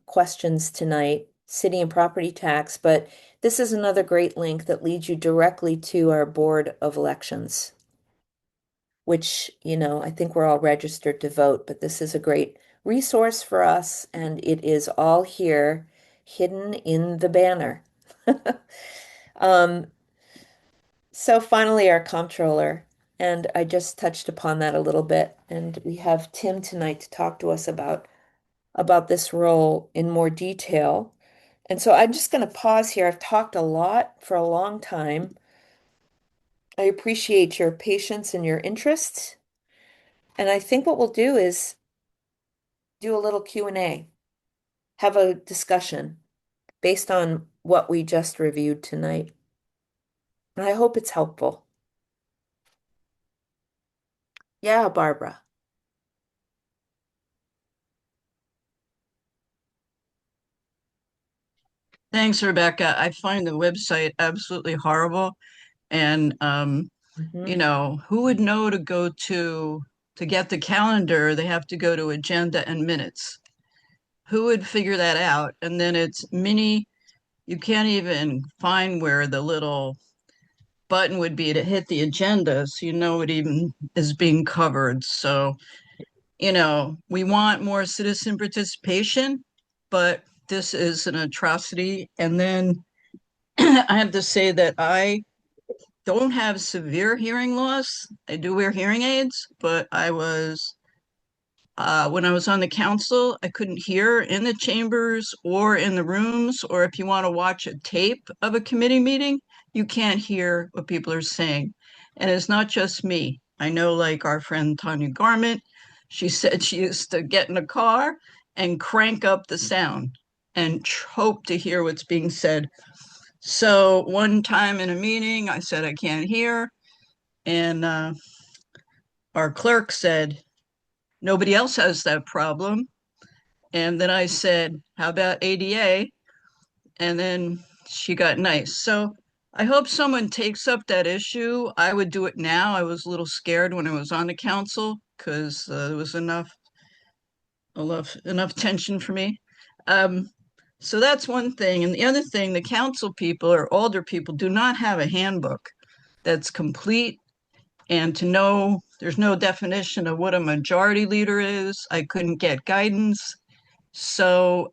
questions tonight, city and property tax, but this is another great link that leads you directly to our Board of Elections, which, I think we're all registered to vote, but this is a great resource for us, and it is all here, hidden in the banner. Um, so finally, our comptroller, and I just touched upon that a little bit, and we have Tim tonight to talk to us about this role in more detail. And so I'm just going to pause here. I've talked a lot for a long time. I appreciate your patience and your interest. And I think what we'll do is do a little Q&A, have a discussion based on what we just reviewed tonight. And I hope it's helpful. Yeah, Barbara. Thanks, Rebecca. I find the website absolutely horrible. And, Mhm. who would know to go to get the calendar? They have to go to agenda and minutes. who would figure that out? And then it's mini, you can't even find where the little button would be to hit the agenda, so you know it even is being covered. So, we want more citizen participation, but this is an atrocity. And then I have to say that I don't have severe hearing loss. I do wear hearing aids, but when I was on the council, I couldn't hear in the chambers or in the rooms, or if you want to watch a tape of a committee meeting, you can't hear what people are saying. And it's not just me. I know, like our friend Tanya Garment, she said she used to get in a car and crank up the sound and hope to hear what's being said. So one time in a meeting, I said, I can't hear. And our clerk said, nobody else has that problem. And then I said, how about ADA? And then she got nice. So I hope someone takes up that issue. I would do it now. I was a little scared when I was on the council because there was enough tension for me. So that's one thing. And the other thing, the council people or older people do not have a handbook that's complete. And to know there's no definition of what a majority leader is. I couldn't get guidance. So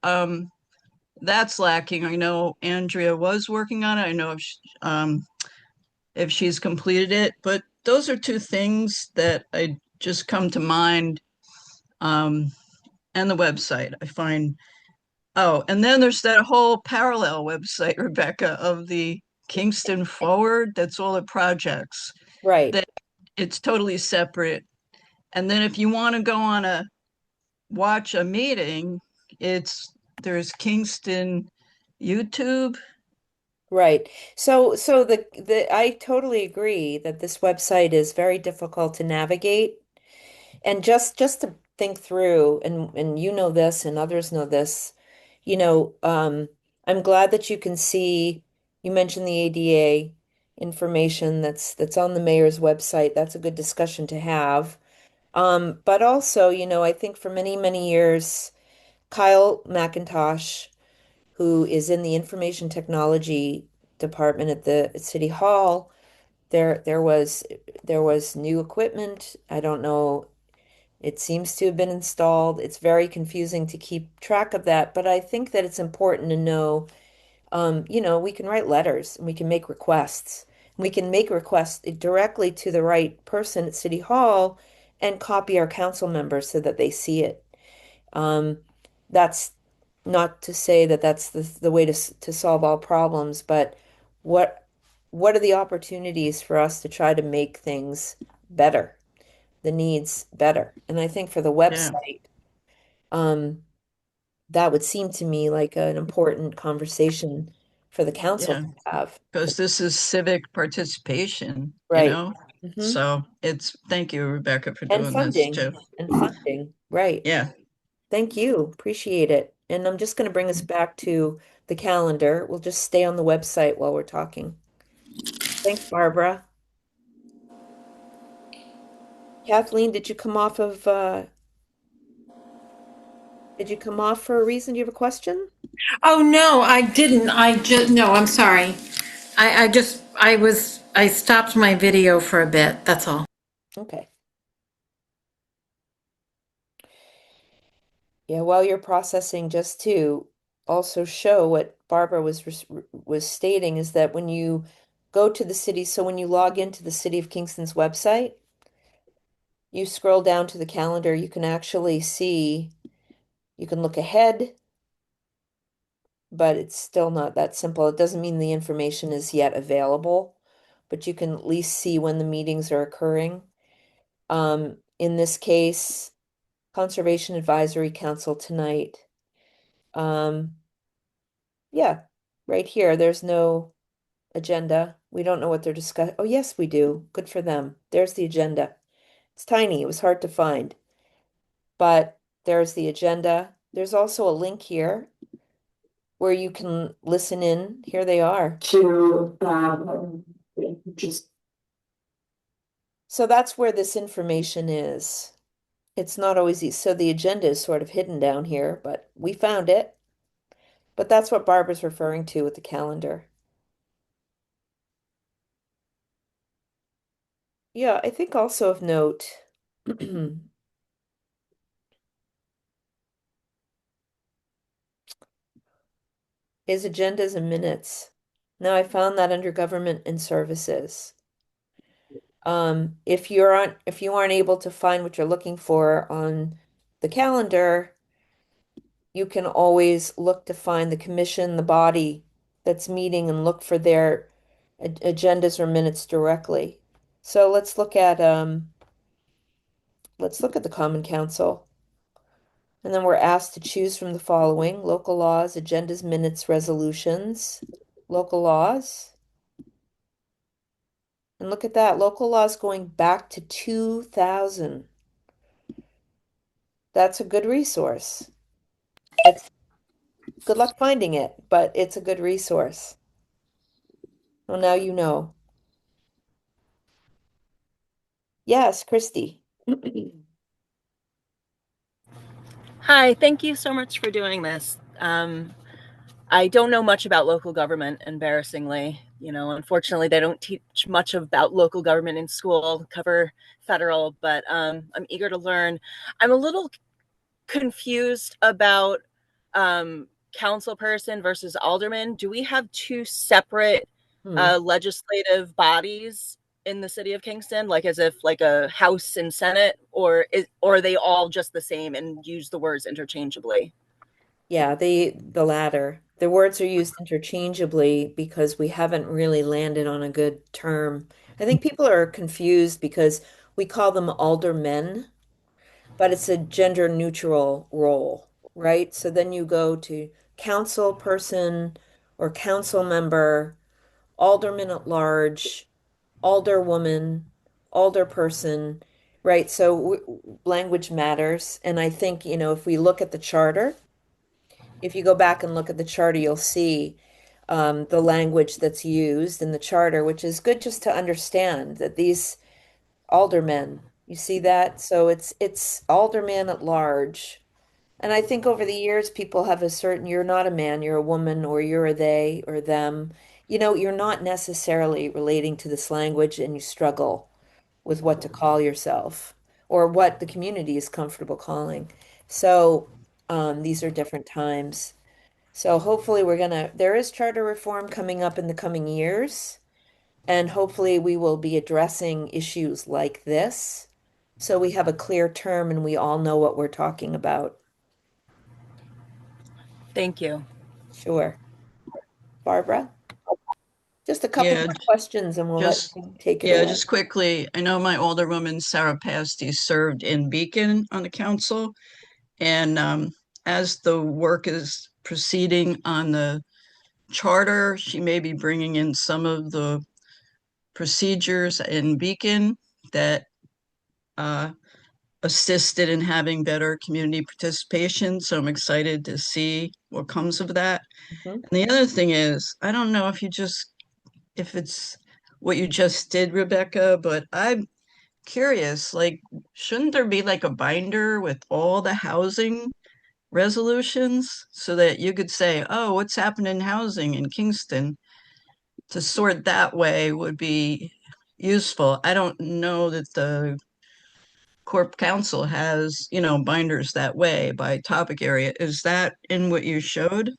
that's lacking. I know Andrea was working on it. I know if she's completed it, but those are two things that I just come to mind. And the website, I find. Oh, and then there's that whole parallel website, Rebecca, of the Kingston Forward. That's all the projects. Right. That it's totally separate. And then if you want to go on watch a meeting, there's Kingston YouTube. Right. So the I totally agree that this website is very difficult to navigate. And just to think through, and you know this and others know this, I'm glad that you can see, you mentioned the ADA information that's on the mayor's website. That's a good discussion to have. But also, I think for many, many years, Kyle McIntosh, who is in the information technology department at City Hall, there was new equipment. I don't know. It seems to have been installed. It's very confusing to keep track of that, but I think that it's important to know, we can write letters and we can make requests. We can make requests directly to the right person at City Hall and copy our council members so that they see it. That's not to say that that's the way to solve all problems, but what what are the opportunities for us to try to make things better, the needs better? And I think for the Yeah, website, um, that would seem to me like an important conversation for the council yeah, to have. because this is civic participation, Right. Hmm. So thank you, Rebecca, for And doing this funding, too. and funding. Right. Yeah, Thank you. Appreciate it. And I'm just going to bring us back to the calendar. We'll just stay on the website while we're talking. Thanks, Barbara. Kathleen, did you come off for a reason? Do you have a question? Oh, no, I didn't. No, I'm sorry. I stopped my video for a bit. That's all. Okay. Yeah, while you're processing, just to also show what Barbara was stating is that when you go to the city, so when you log into the City of Kingston's website, you scroll down to the calendar, you can actually see, you can look ahead, but it's still not that simple. It doesn't mean the information is yet available, but you can at least see when the meetings are occurring. In this case, Conservation Advisory Council tonight. Um, yeah, right here, there's no agenda. We don't know what they're discussing. Oh, yes, we do. Good for them. There's the agenda. It's tiny. It was hard to find, but there's the agenda. There's also a link here where you can listen in. Here they are. Just so that's where this information is. It's not always easy. So the agenda is sort of hidden down here, but we found it. But that's what Barbara's referring to with the calendar. Yeah, I think also of note is agendas and minutes. Now I found that under government and services. If you aren't able to find what you're looking for on the calendar, you can always look to find the commission, the body that's meeting and look for their agendas or minutes directly. So let's look at the Common Council. And then we're asked to choose from the following: local laws, agendas, minutes, resolutions, local laws. And look at that, local laws going back to 2000. That's a good resource. It's good luck finding it, but it's a good resource. Well, now you know. Yes, Christy. Hi, thank you so much for doing this. I don't know much about local government, embarrassingly. Unfortunately, they don't teach much about local government in school, cover federal, but I'm eager to learn. I'm a little confused about council person versus alderman. Do we have two separate Hmm. legislative bodies in the city of Kingston, like as if like a House and Senate, or are they all just the same and use the words interchangeably? Yeah, the latter. The words are used interchangeably because we haven't really landed on a good term. I think people are confused because we call them aldermen, but it's a gender neutral role, right? So then you go to council person or council member, alderman at large, alderwoman, alderperson, right? So language matters. And I think, if we look at the charter, if you go back and look at the charter, you'll see the language that's used in the charter, which is good just to understand that these aldermen, you see that? So it's alderman at large. And I think over the years, people have a certain, you're not a man, you're a woman, or you're a they or them. You're not necessarily relating to this language and you struggle with what to call yourself or what the community is comfortable calling. So these are different times. So hopefully there is charter reform coming up in the coming years, and hopefully we will be addressing issues like this. So we have a clear term and we all know what we're talking about. Thank you. Sure. Barbara, just a couple Yeah, more questions and we'll let just you take it yeah, away. just quickly. I know my older woman Sarah Pasty served in Beacon on the council, and as the work is proceeding on the charter, she may be bringing in some of the procedures in Beacon that uh, assisted in having better community participation. So I'm excited to see what comes of that. Mhm. And the other thing is, I don't know if it's what you just did, Rebecca, but I'm curious, like, shouldn't there be like a binder with all the housing resolutions so that you could say, oh, what's happening in housing in Kingston? To sort that way would be useful. I don't know that the Corp Council has, binders that way by topic area. Is that in what you showed?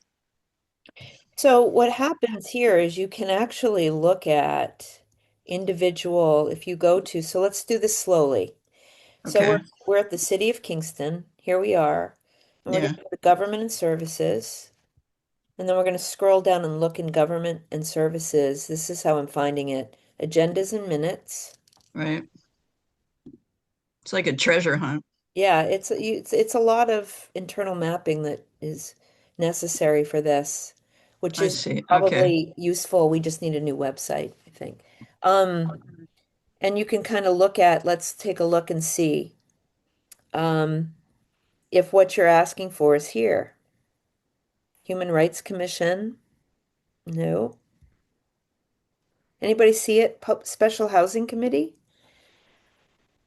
So what happens here is you can actually look at individual, if you go to, so let's do this slowly. So Okay, we're at the city of Kingston. Here we are. And we're going yeah, to go to government and services. And then we're going to scroll down and look in government and services. This is how I'm finding it. Agendas and minutes. right. It's like a treasure hunt. Yeah, it's a lot of internal mapping that is necessary for this, which I is see. Okay, probably useful. We just need a new website, I think. Um, and you can kind of let's take a look and see um, if what you're asking for is here. Human Rights Commission, no. Anybody see it? Special Housing Committee?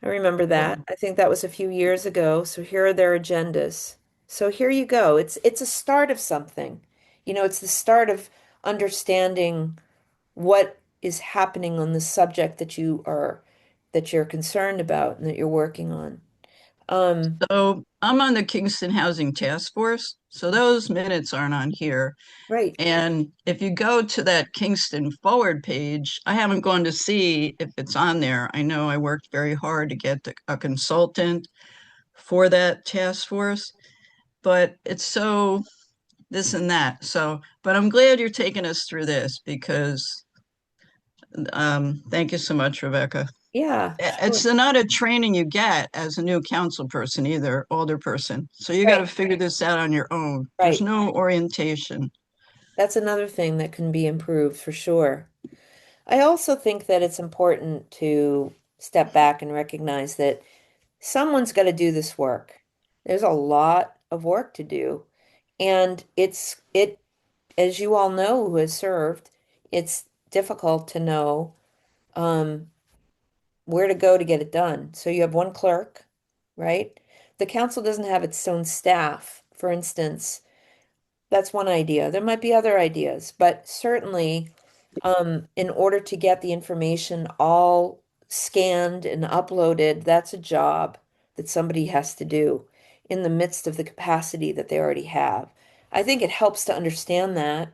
I remember that. I think that was a few years ago. So here are their agendas. So here you go. It's a start of something. It's the start of understanding what is happening on the subject that you're concerned about and that you're working on. So I'm on the Kingston Housing Task Force, so those minutes aren't on here. Right. And if you go to that Kingston Forward page, I haven't gone to see if it's on there. I know I worked very hard to get a consultant for that task force, but it's so this and that. So, but I'm glad you're taking us through this because thank you so much, Rebecca. Yeah, It's sure. not a training you get as a new council person either, older person. So you got to Right. figure this out on your own. There's Right. no orientation. That's another thing that can be improved for sure. I also think that it's important to step back and recognize that someone's got to do this work. There's a lot of work to do. And as you all know who has served, it's difficult to know um, where to go to get it done. So you have one clerk, right? The council doesn't have its own staff, for instance. That's one idea. There might be other ideas, but certainly, in order to get the information all scanned and uploaded, that's a job that somebody has to do in the midst of the capacity that they already have. I think it helps to understand that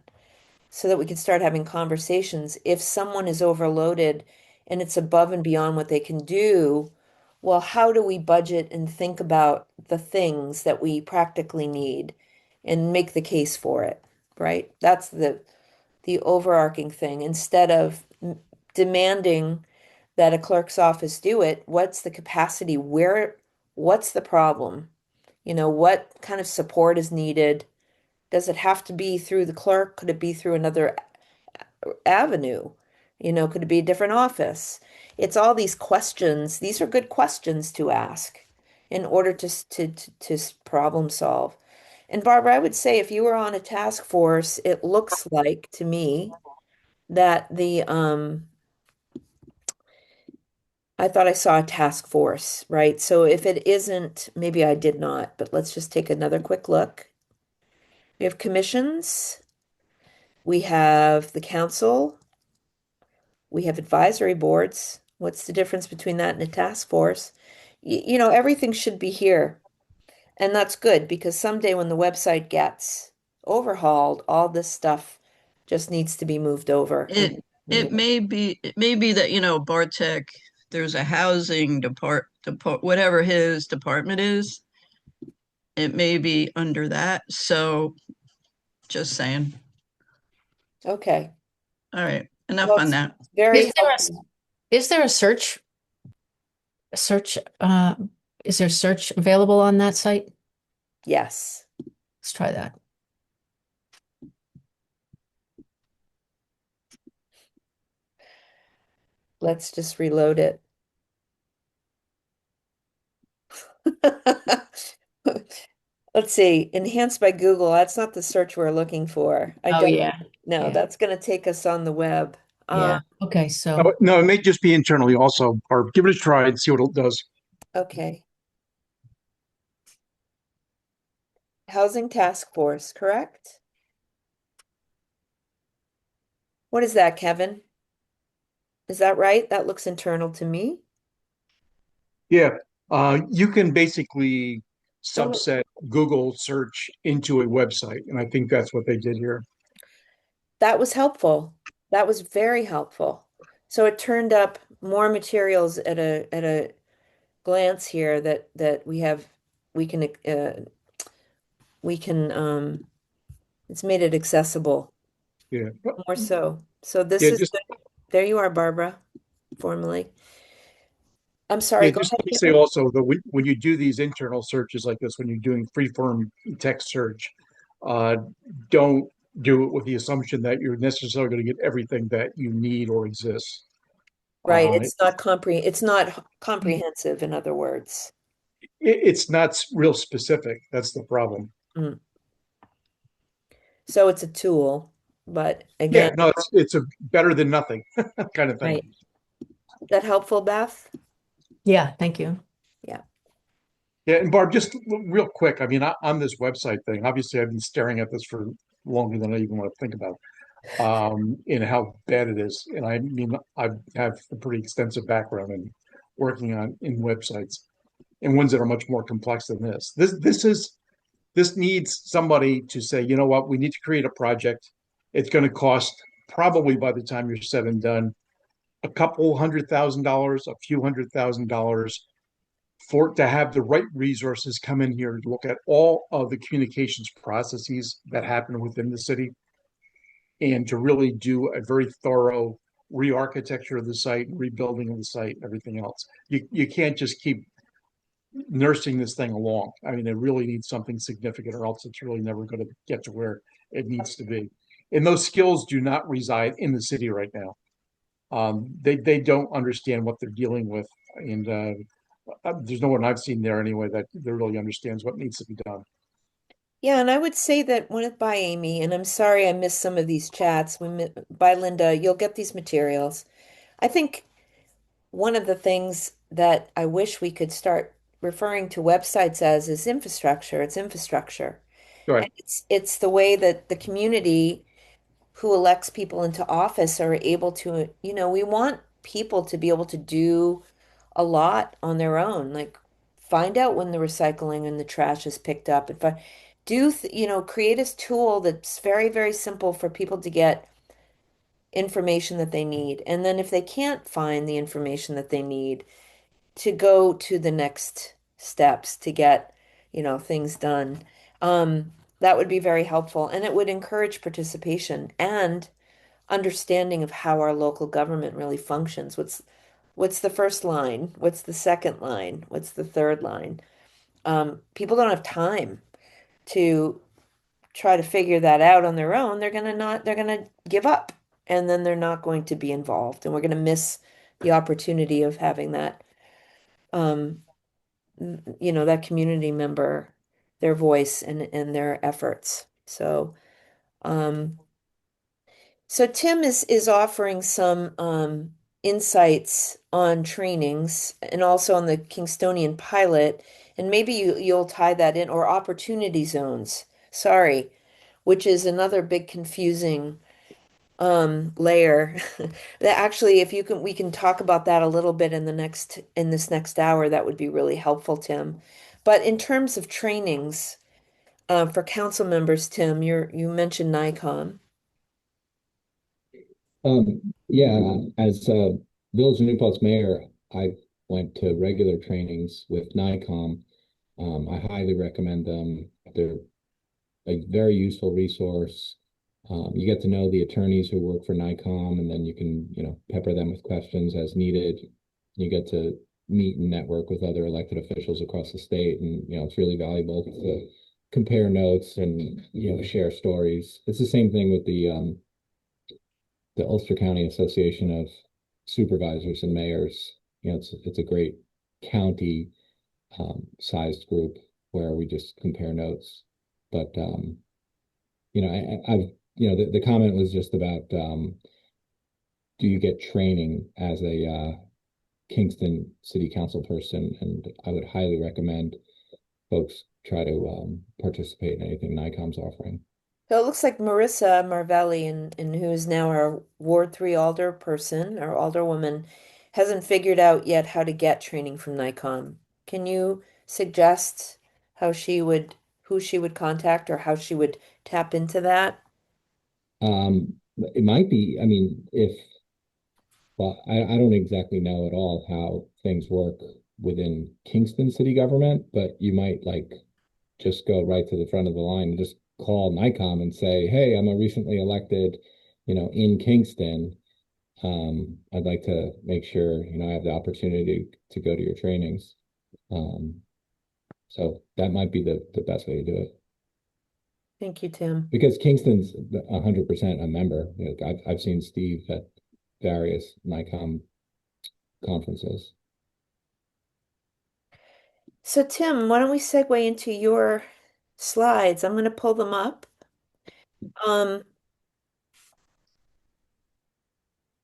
so that we can start having conversations. If someone is overloaded and it's above and beyond what they can do, well, how do we budget and think about the things that we practically need and make the case for it, right? That's the overarching thing. Instead of demanding that a clerk's office do it, what's the capacity? What's the problem? What kind of support is needed? Does it have to be through the clerk? Could it be through another avenue? Could it be a different office? It's all these questions. These are good questions to ask in order to problem solve. And Barbara, I would say if you were on a task force, it looks like to me that I thought I saw a task force, right? So if it isn't, maybe I did not, but let's just take another quick look. We have commissions, we have the council, we have advisory boards. What's the difference between that and a task force? Everything should be here. And that's good because someday when the website gets overhauled, all this stuff just needs to be moved over. It it may be that, Bartek, there's a housing whatever his department is, it may be under that. So just saying. Okay. All right, enough Well, on it's that. very Is there a, helpful. is there a search, is there search available on that site? Yes. Let's try that. Let's just reload it. Let's see. Enhanced by Google. That's not the search we're looking for. I Oh, don't yeah. know. Yeah. That's going to take us on the web. Yeah. Okay. No, So, no, it may just be internally also, or give it a try and see what it does. Okay. Housing Task Force, correct? What is that, Kevin? Is that right? That looks internal to me. Yeah, you can basically Oh, subset Google search into a website, and I think that's what they did here. that was helpful. That was very helpful. So it turned up more materials at a glance here that we can it's made it accessible Yeah, more so. So this yeah, is just good. There you are, Barbara, formally. I'm yeah, sorry, go just ahead, let me say Kevin. also that when you do these internal searches like this, when you're doing free-form text search, uh, don't do it with the assumption that you're necessarily going to get everything that you need or exists. Right, Uh, it's not comprehensive, in other words. it's not real specific. That's the problem. Mm. So it's a tool, but again, Yeah, no, it's a better than nothing kind of thing. right. That helpful, Beth? Yeah, thank you. Yeah. Yeah, and Barb, just real quick, I mean, on this website thing, obviously I've been staring at this for longer than I even want to think about, in how bad it is. And I mean, I have a pretty extensive background in working on in websites and ones that are much more complex than this. This needs somebody to say, you know what, we need to create a project. It's going to cost probably by the time you're said and done a couple $100,000, a few $100,000 for to have the right resources come in here to look at all of the communications processes that happen within the city and to really do a very thorough re-architecture of the site, rebuilding of the site, everything else. You can't just keep nursing this thing along. I mean, it really needs something significant, or else it's really never going to get to where it needs to be. And those skills do not reside in the city right now. They don't understand what they're dealing with, and there's no one I've seen there anyway that really understands what needs to be done. Yeah, and I would say that when it by Amy, and I'm sorry I missed some of these chats. By Linda, you'll get these materials. I think one of the things that I wish we could start referring to websites as is infrastructure. It's infrastructure. Right. And it's the way that the community who elects people into office are able to, we want people to be able to do a lot on their own, like find out when the recycling and the trash is picked up. If I create a tool that's very, very simple for people to get information that they need. And then if they can't find the information that they need, to go to the next steps to get, things done. That would be very helpful, and it would encourage participation and understanding of how our local government really functions. What's the first line? What's the second line? What's the third line? People don't have time to try to figure that out on their own. They're gonna give up, and then they're not going to be involved, and we're gonna miss the opportunity of having that um, that community member, their voice and their efforts. Um, so Tim is offering some insights on trainings and also on the Kingstonian pilot, and maybe you'll tie that in, or opportunity zones. Sorry, which is another big confusing layer. That actually, if you can, we can talk about that a little bit in this next hour. That would be really helpful, Tim. But in terms of trainings for council members, Tim, you mentioned NICOM. Yeah, as Village of New Paltz mayor, I went to regular trainings with NICOM. I highly recommend them. They're a very useful resource. You get to know the attorneys who work for NICOM, and then you can, pepper them with questions as needed. You get to meet and network with other elected officials across the state, and it's really valuable to compare notes and share stories. It's the same thing with the Ulster County Association of Supervisors and Mayors. It's a great county sized group where we just compare notes. But I've the comment was just about do you get training as a Kingston City Council person? And I would highly recommend folks try to participate in anything NICOM's offering. So it looks like Marissa Marvelli, and who is now our Ward 3 alder person or alderwoman, hasn't figured out yet how to get training from NICOM. Can you suggest who she would contact or how she would tap into that? It might be, I mean, if well, I don't exactly know at all how things work within Kingston city government, but you might like just go right to the front of the line and just call NICOM and say, hey, I'm a recently elected, in Kingston. I'd like to make sure, I have the opportunity to go to your trainings. So that might be the best way to do it. Thank you, Tim. Because Kingston's 100% a member. I've seen Steve at various NICOM conferences. So Tim, why don't we segue into your slides? I'm going to pull them up. Um,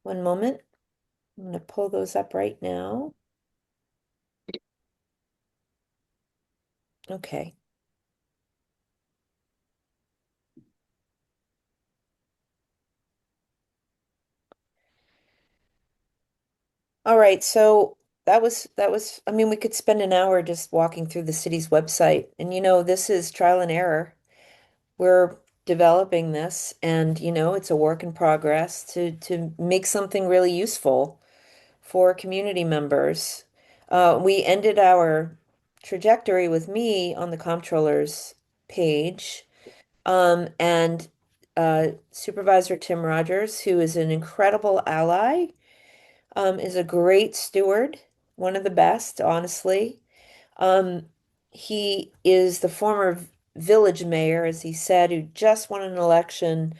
One moment. I'm going to pull those up right now. Okay. All right, so I mean, we could spend an hour just walking through the city's website. And this is trial and error. We're developing this and it's a work in progress to make something really useful for community members. We ended our trajectory with me on the comptroller's page. And Supervisor Tim Rogers, who is an incredible ally, is a great steward, one of the best, honestly. Um, he is the former village mayor, as he said, who just won an election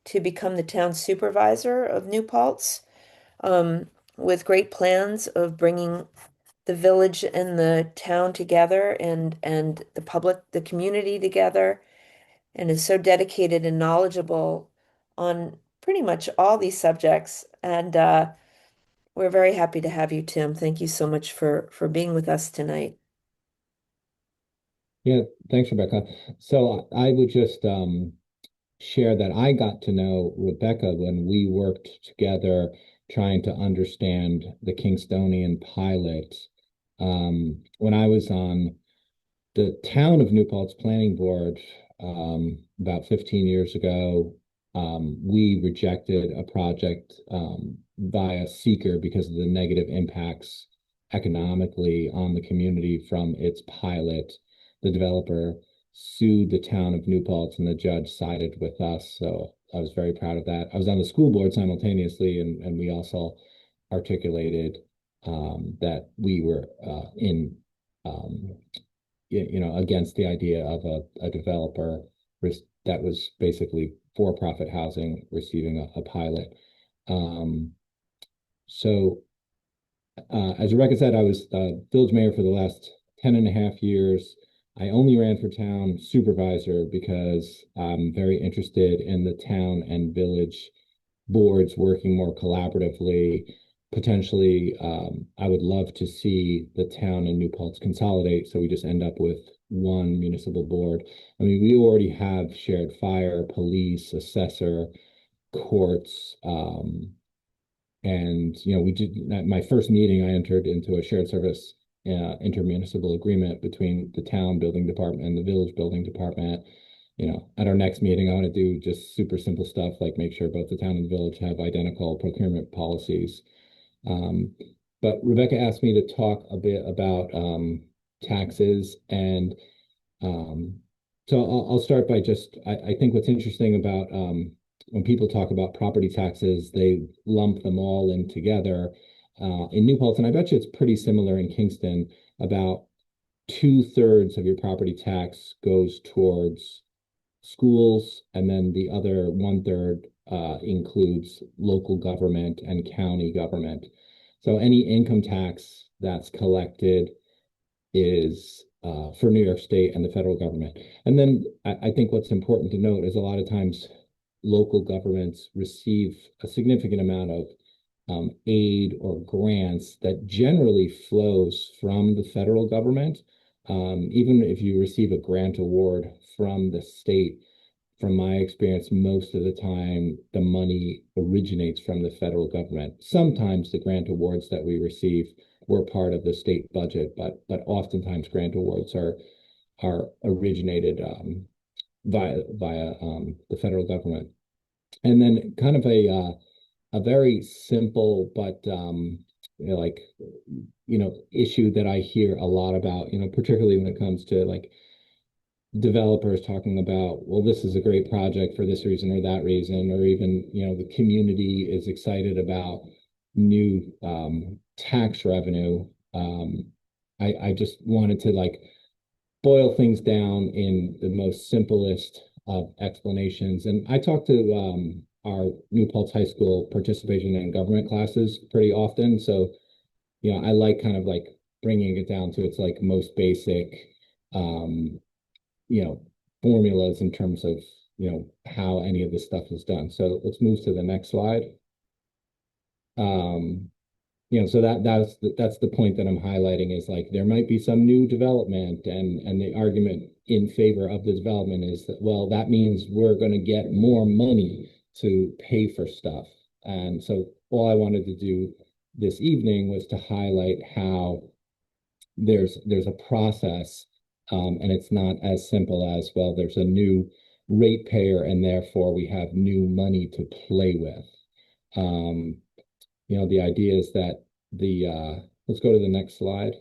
to become the town supervisor of New Paltz, with great plans of bringing the village and the town together and the community together, and is so dedicated and knowledgeable on pretty much all these subjects. And we're very happy to have you, Tim. Thank you so much for being with us tonight. Yeah, thanks, Rebecca. So I would just share that I got to know Rebecca when we worked together trying to understand the Kingstonian pilot. When I was on the town of New Paltz Planning Board about 15 years ago, we rejected a project via seeker because of the negative impacts economically on the community from its pilot. The developer sued the town of New Paltz and the judge sided with us. So I was very proud of that. I was on the school board simultaneously, and we also articulated that we were in against the idea of a developer that was basically for-profit housing receiving a pilot. Um, so, as Rebecca said, I was village mayor for the last 10 and a half years. I only ran for town supervisor because I'm very interested in the town and village boards working more collaboratively. Potentially, I would love to see the town and New Paltz consolidate so we just end up with one municipal board. I mean, we already have shared fire, police, assessor, courts, and we did at my first meeting, I entered into a shared service intermunicipal agreement between the town building department and the village building department. At our next meeting, I want to do just super simple stuff like make sure both the town and the village have identical procurement policies. Um, but Rebecca asked me to talk a bit about taxes, and so I'll start by I think what's interesting about when people talk about property taxes, they lump them all in together. In New Paltz, and I bet you it's pretty similar in Kingston, about two-thirds of your property tax goes towards schools, and then the other one-third includes local government and county government. So any income tax that's collected is for New York State and the federal government. And then I think what's important to note is a lot of times local governments receive a significant amount of aid or grants that generally flows from the federal government. Even if you receive a grant award from the state, from my experience, most of the time the money originates from the federal government. Sometimes the grant awards that we receive were part of the state budget, but oftentimes grant awards are originated via the federal government. And then kind of a very simple but issue that I hear a lot about, particularly when it comes to like developers talking about, well, this is a great project for this reason or that reason, or even, the community is excited about new tax revenue. I just wanted to like boil things down in the most simplest of explanations. And I talk to our New Paltz High School participation in government classes pretty often. So, I like kind of like bringing it down to its like most basic, um, formulas in terms of, how any of this stuff is done. So let's move to the next slide. so that's the point that I'm highlighting is like there might be some new development, and the argument in favor of the development is that, well, that means we're going to get more money to pay for stuff. And so all I wanted to do this evening was to highlight how there's a process, and it's not as simple as, well, there's a new ratepayer and therefore we have new money to play with. The idea is that let's go to the next slide.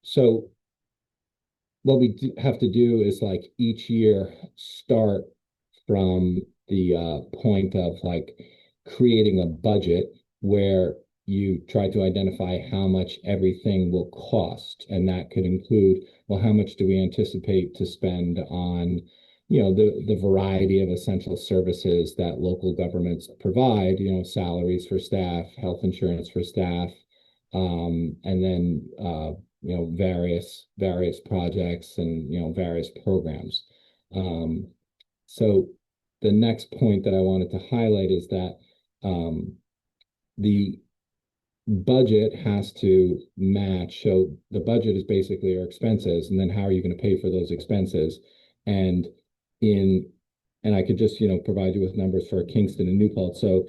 So what we have to do is like each year start from the point of like creating a budget where you try to identify how much everything will cost. And that could include, well, how much do we anticipate to spend on, the variety of essential services that local governments provide, salaries for staff, health insurance for staff, and then, various projects and, various programs. So the next point that I wanted to highlight is that the budget has to match. So the budget is basically your expenses, and then how are you going to pay for those expenses? And I could just, provide you with numbers for Kingston and New Paltz. So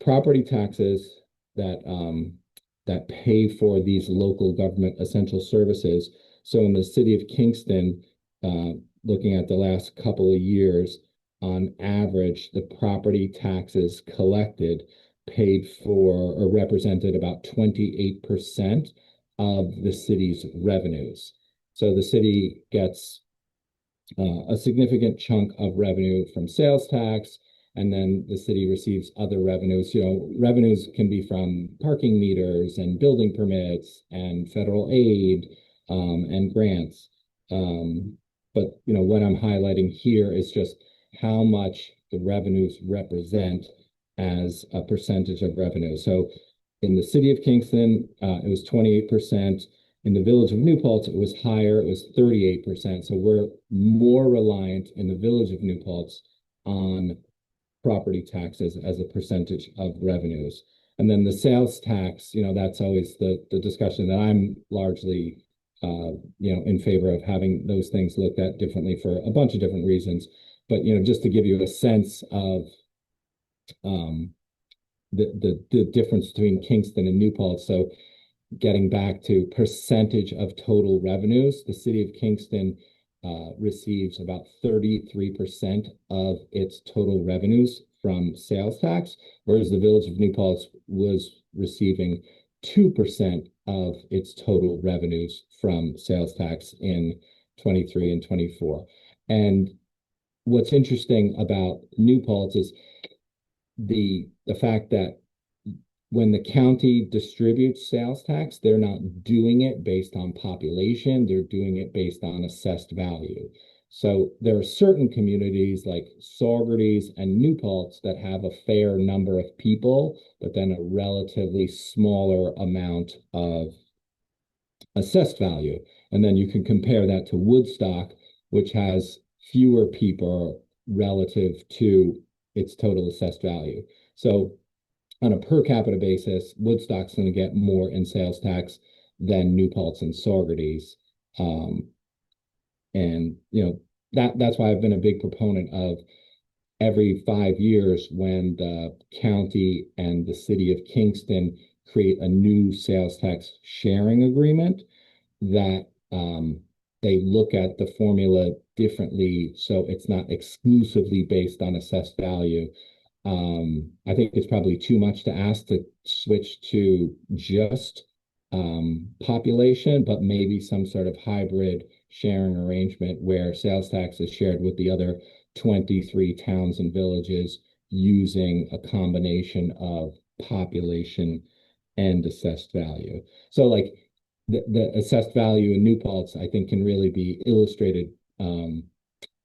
property taxes that pay for these local government essential services. So in the city of Kingston, looking at the last couple of years, on average, the property taxes collected paid for or represented about 28% of the city's revenues. So the city gets a significant chunk of revenue from sales tax, and then the city receives other revenues. Revenues can be from parking meters and building permits and federal aid, and grants. But what I'm highlighting here is just how much the revenues represent as a percentage of revenue. So in the city of Kingston, it was 28%. In the village of New Paltz, it was higher, it was 38%. So we're more reliant in the village of New Paltz on property taxes as a percentage of revenues. And then the sales tax, that's always the discussion that I'm largely, in favor of having those things looked at differently for a bunch of different reasons. But, just to give you a sense of the difference between Kingston and New Paltz. So getting back to percentage of total revenues, the city of Kingston receives about 33% of its total revenues from sales tax, whereas the village of New Paltz was receiving 2% of its total revenues from sales tax in 23 and 24. And what's interesting about New Paltz is the fact that when the county distributes sales tax, they're not doing it based on population, they're doing it based on assessed value. So there are certain communities like Saugerties and New Paltz that have a fair number of people, but then a relatively smaller amount of assessed value. And then you can compare that to Woodstock, which has fewer people relative to its total assessed value. So on a per capita basis, Woodstock's going to get more in sales tax than New Paltz and Saugerties. And that's why I've been a big proponent of every 5 years when the county and the city of Kingston create a new sales tax sharing agreement, that they look at the formula differently, so it's not exclusively based on assessed value. I think it's probably too much to ask to switch to just population, but maybe some sort of hybrid sharing arrangement where sales tax is shared with the other 23 towns and villages using a combination of population and assessed value. So like the assessed value in New Paltz, I think, can really be illustrated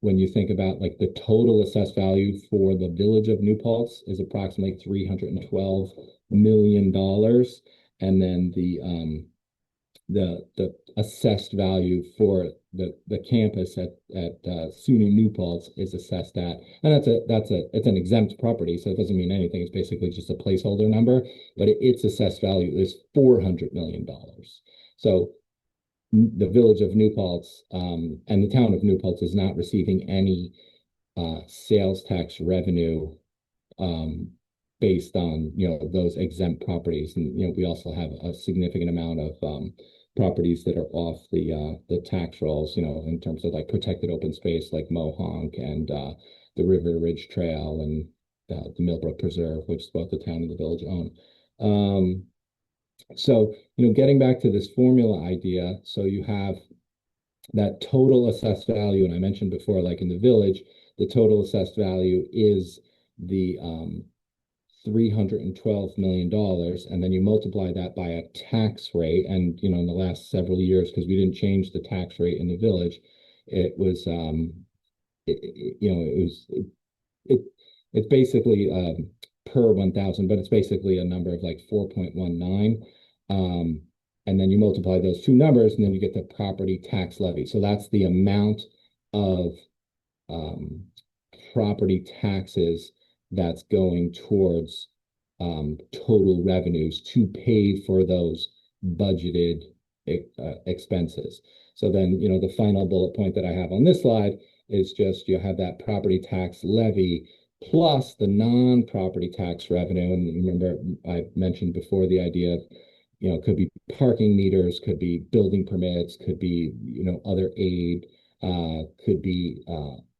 when you think about like the total assessed value for the village of New Paltz is approximately $312 million. And then the assessed value for the campus at SUNY New Paltz is assessed at, and it's an exempt property, so it doesn't mean anything. It's basically just a placeholder number, but its assessed value is $400 million. So the village of New Paltz and the town of New Paltz is not receiving any sales tax revenue um, based on those exempt properties, and we also have a significant amount of properties that are off the tax rolls, in terms of like protected open space like Mohonk and the River Ridge Trail and the Millbrook Preserve, which both the town and the village own. So getting back to this formula idea, so you have that total assessed value, and I mentioned before, like in the village, the total assessed value is the $312 million, and then you multiply that by a tax rate. And in the last several years, because we didn't change the tax rate in the village, it was it's basically per 1,000, but it's basically a number of like 4.19. And then you multiply those two numbers, and then you get the property tax levy. So that's the amount of property taxes that's going towards total revenues to pay for those budgeted expenses. So then, the final bullet point that I have on this slide is just you have that property tax levy plus the non-property tax revenue. And remember, I mentioned before the idea of, could be parking meters, could be building permits, could be, other aid, could be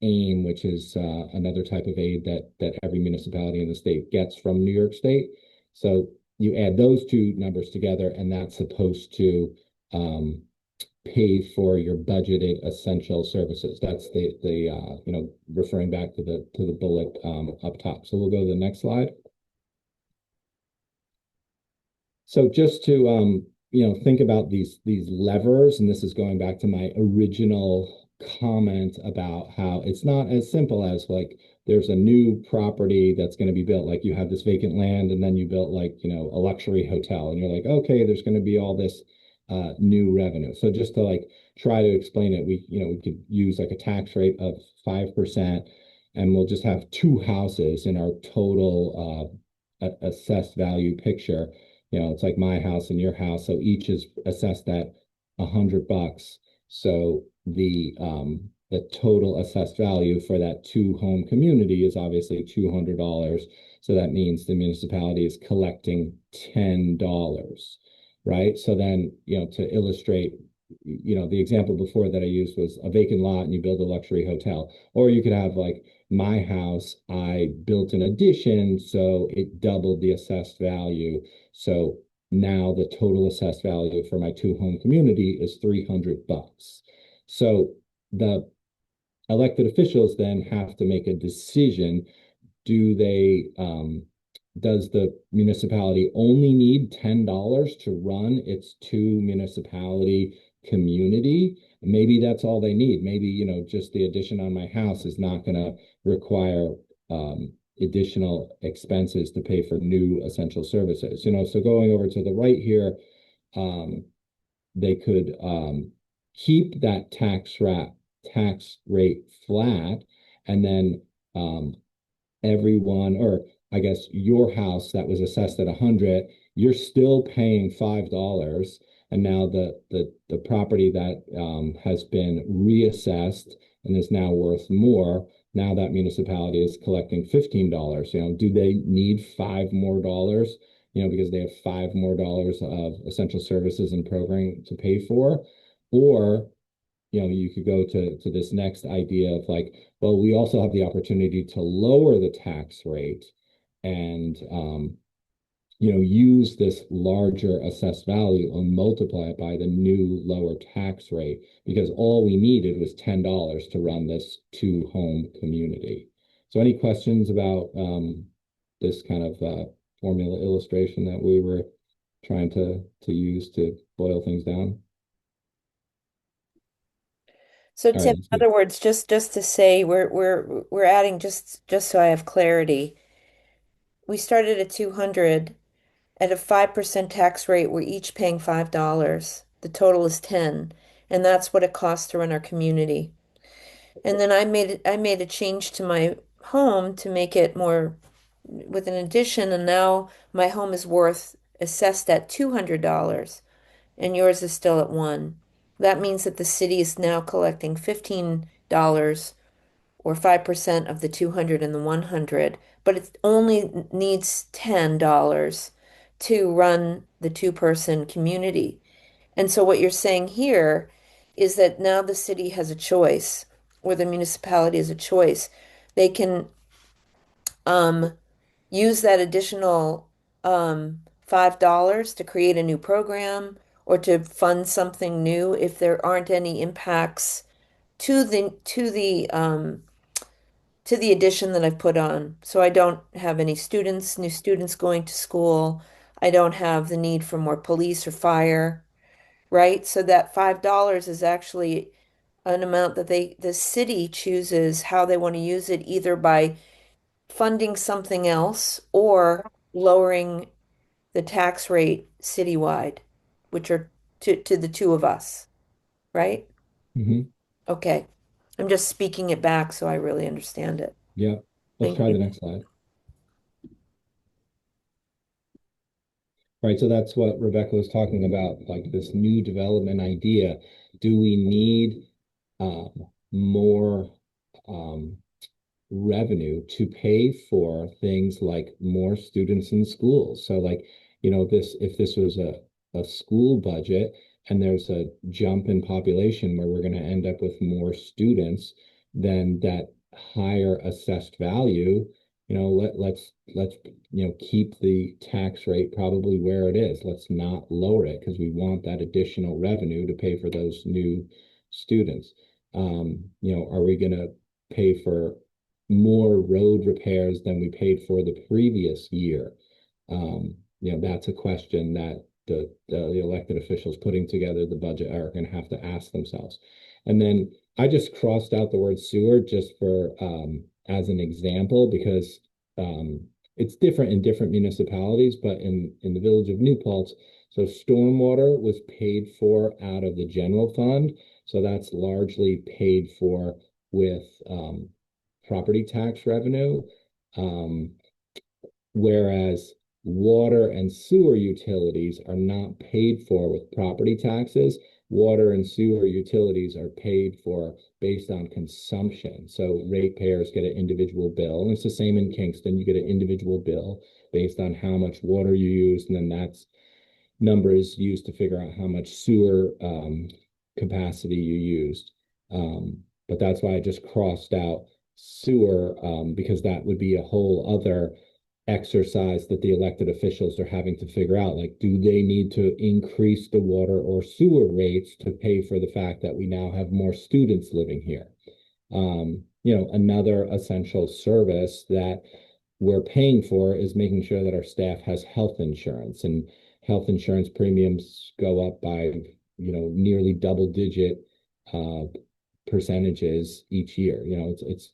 AIM, which is another type of aid that every municipality in the state gets from New York State. So you add those two numbers together, and that's supposed to pay for your budgeted essential services. That's the referring back to the bullet up top. So we'll go to the next slide. So just to think about these levers, and this is going back to my original comment about how it's not as simple as like there's a new property that's going to be built, like you have this vacant land and then you built like a luxury hotel, and you're like, okay, there's going to be all this new revenue. So just to like try to explain it, we could use like a tax rate of 5%, and we'll just have two houses in our total assessed value picture. It's like my house and your house, so each is assessed at $100. So the total assessed value for that two home community is obviously $200. So that means the municipality is collecting $10, right? So then, to illustrate, the example before that I used was a vacant lot and you build a luxury hotel. Or you could have like my house, I built an addition, so it doubled the assessed value. So now the total assessed value for my two home community is $300. So the elected officials then have to make a decision. Does the municipality only need $10 to run its two municipality community? Maybe that's all they need. Maybe, just the addition on my house is not going to require additional expenses to pay for new essential services. So going over to the right here, they could keep that tax rate flat, and then everyone, or I guess your house that was assessed at 100, you're still paying $5. And now the property that has been reassessed and is now worth more, now that municipality is collecting $15. Do they need $5 more dollars? Because they have $5 more dollars of essential services and programming to pay for? Or you could go to this next idea of like, well, we also have the opportunity to lower the tax rate and use this larger assessed value and multiply it by the new lower tax rate, because all we needed was $10 to run this two home community. So any questions about this kind of formula illustration that we were trying to use to boil things down? So All Tim, right, in other words, just to say we're adding, just so I have clarity, we started at 200 at a 5% tax rate. We're each paying $5. the total is 10, and that's what it costs to run our community. And then I made a change to my home to make it more with an addition, and now my home is worth assessed at $200 and yours is still at one. That means that the city is now collecting $15 or 5% of the 200 and the 100, but it only needs $10 to run the two-person community. And so what you're saying here is that now the city has a choice, or the municipality has a choice. They can um, use that additional $5 to create a new program or to fund something new if there aren't any impacts to the addition that I've put on. So I don't have any students, new students going to school. I don't have the need for more police or fire, right? So that $5 is actually an amount that the city chooses how they want to use it, either by funding something else or lowering the tax rate citywide, which are to the two of us, right? Hmm. Okay. I'm just speaking it back so I really understand it. Yeah. Let's Thank try you. the next slide. Right, so that's what Rebecca was talking about, like this new development idea. Do we need more um, revenue to pay for things like more students in schools? So like, this, if this was a school budget and there's a jump in population where we're going to end up with more students, then that higher assessed value, let's keep the tax rate probably where it is. Let's not lower it because we want that additional revenue to pay for those new students. Are we going to pay for more road repairs than we paid for the previous year? That's a question that the elected officials putting together the budget are going to have to ask themselves. And then I just crossed out the word sewer just for as an example because it's different in different municipalities, but in the village of New Paltz, so stormwater was paid for out of the general fund. So that's largely paid for with property tax revenue, um, whereas water and sewer utilities are not paid for with property taxes. Water and sewer utilities are paid for based on consumption. So ratepayers get an individual bill, and it's the same in Kingston. You get an individual bill based on how much water you use, and then that's number is used to figure out how much sewer capacity you used. But that's why I just crossed out sewer because that would be a whole other exercise that the elected officials are having to figure out. Like, do they need to increase the water or sewer rates to pay for the fact that we now have more students living here? Another essential service that we're paying for is making sure that our staff has health insurance, and health insurance premiums go up by, nearly double digit uh, percentages each year. It's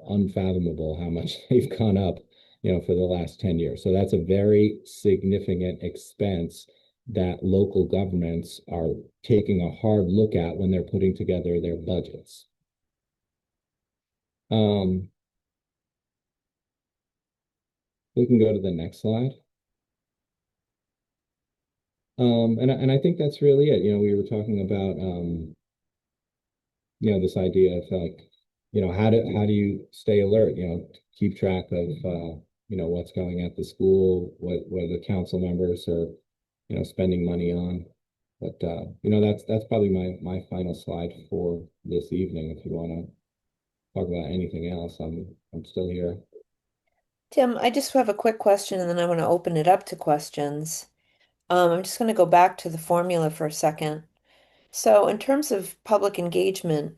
unfathomable how much they've gone up, for the last 10 years. So that's a very significant expense that local governments are taking a hard look at when they're putting together their budgets. We can go to the next slide. And I think that's really it. We were talking about this idea of like, how do you stay alert, keep track of what's going at the school, what the council members are, spending money on. But that's probably my final slide for this evening. If you want to talk about anything else, I'm still here. Tim, I just have a quick question and then I want to open it up to questions. I'm just going to go back to the formula for a second. So, in terms of public engagement,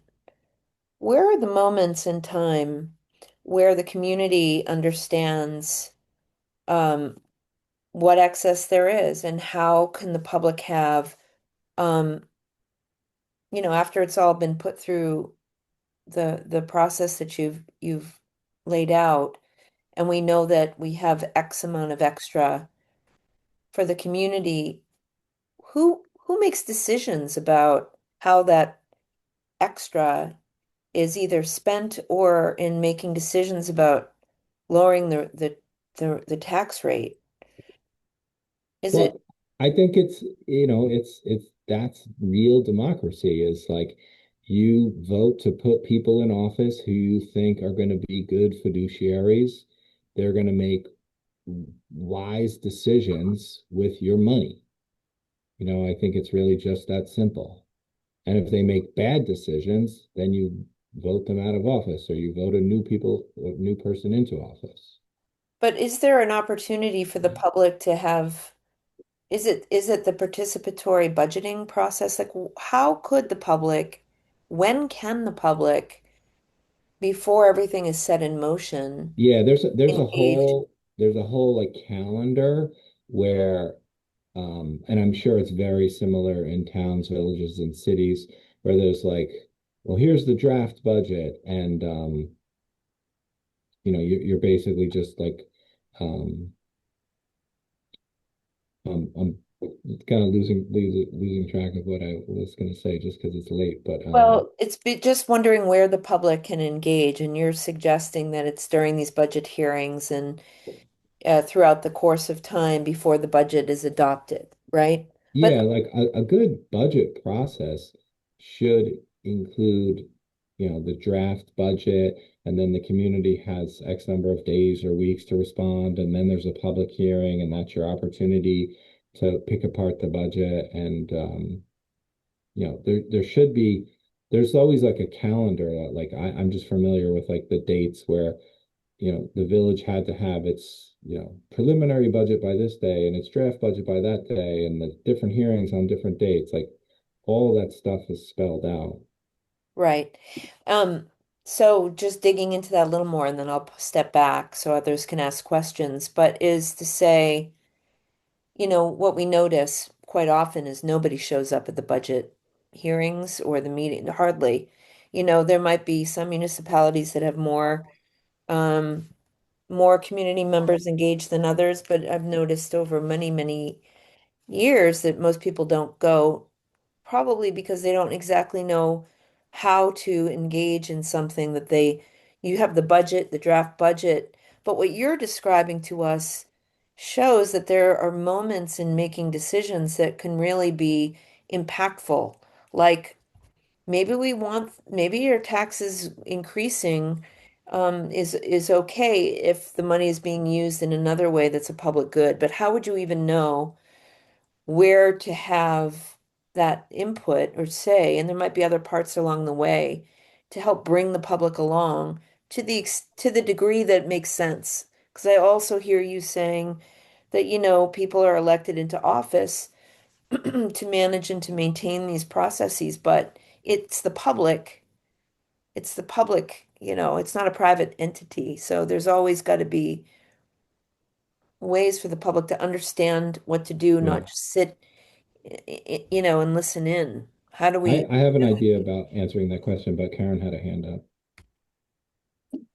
where are the moments in time where the community understands um, what excess there is and how can the public have, um, after it's all been put through the process that you've laid out, and we know that we have X amount of extra for the community, who makes decisions about how that extra is either spent or in making decisions about lowering the tax rate? Is it Well, I think it's that's real democracy is like you vote to put people in office who you think are going to be good fiduciaries. They're going to make wise decisions with your money. I think it's really just that simple. And if they make bad decisions, then you vote them out of office or you vote a new person into office. But is there an opportunity for the public to have, is it the participatory budgeting process? Like, how could the public, when can the public, before everything is set in motion, Yeah, engage? there's a whole like calendar where and I'm sure it's very similar in towns, villages, and cities where there's like, well, here's the draft budget, and you're basically just like um I'm kind of losing track of what I was going to say just because it's late, but Well, just wondering where the public can engage, and you're suggesting that it's during these budget hearings and throughout the course of time before the budget is adopted, right? But yeah, like a good budget process should include, the draft budget, and then the community has X number of days or weeks to respond, and then there's a public hearing, and that's your opportunity to pick apart the budget. And there's always like a calendar that like I'm just familiar with like the dates where the village had to have its, preliminary budget by this day and its draft budget by that day and the different hearings on different dates. Like all that stuff is spelled out. right. Um, so just digging into that a little more, and then I'll step back so others can ask questions. But is to say, what we notice quite often is nobody shows up at the budget hearings or the meeting, hardly. There might be some municipalities that have um, more community members engaged than others, but I've noticed over many, many years that most people don't go, probably because they don't exactly know how to engage in something you have the budget, the draft budget, but what you're describing to us shows that there are moments in making decisions that can really be impactful. Like maybe your taxes increasing is okay if the money is being used in another way that's a public good, but how would you even know where to have that input or say, and there might be other parts along the way to help bring the public along to the degree that makes sense. Because I also hear you saying that, people are elected into office to manage and to maintain these processes, but it's the public, it's not a private entity. So there's always got to be ways for the public to understand what to do, Yeah. not just sit and listen in. How do we I have an do it? idea about answering that question, but Karen had a hand up.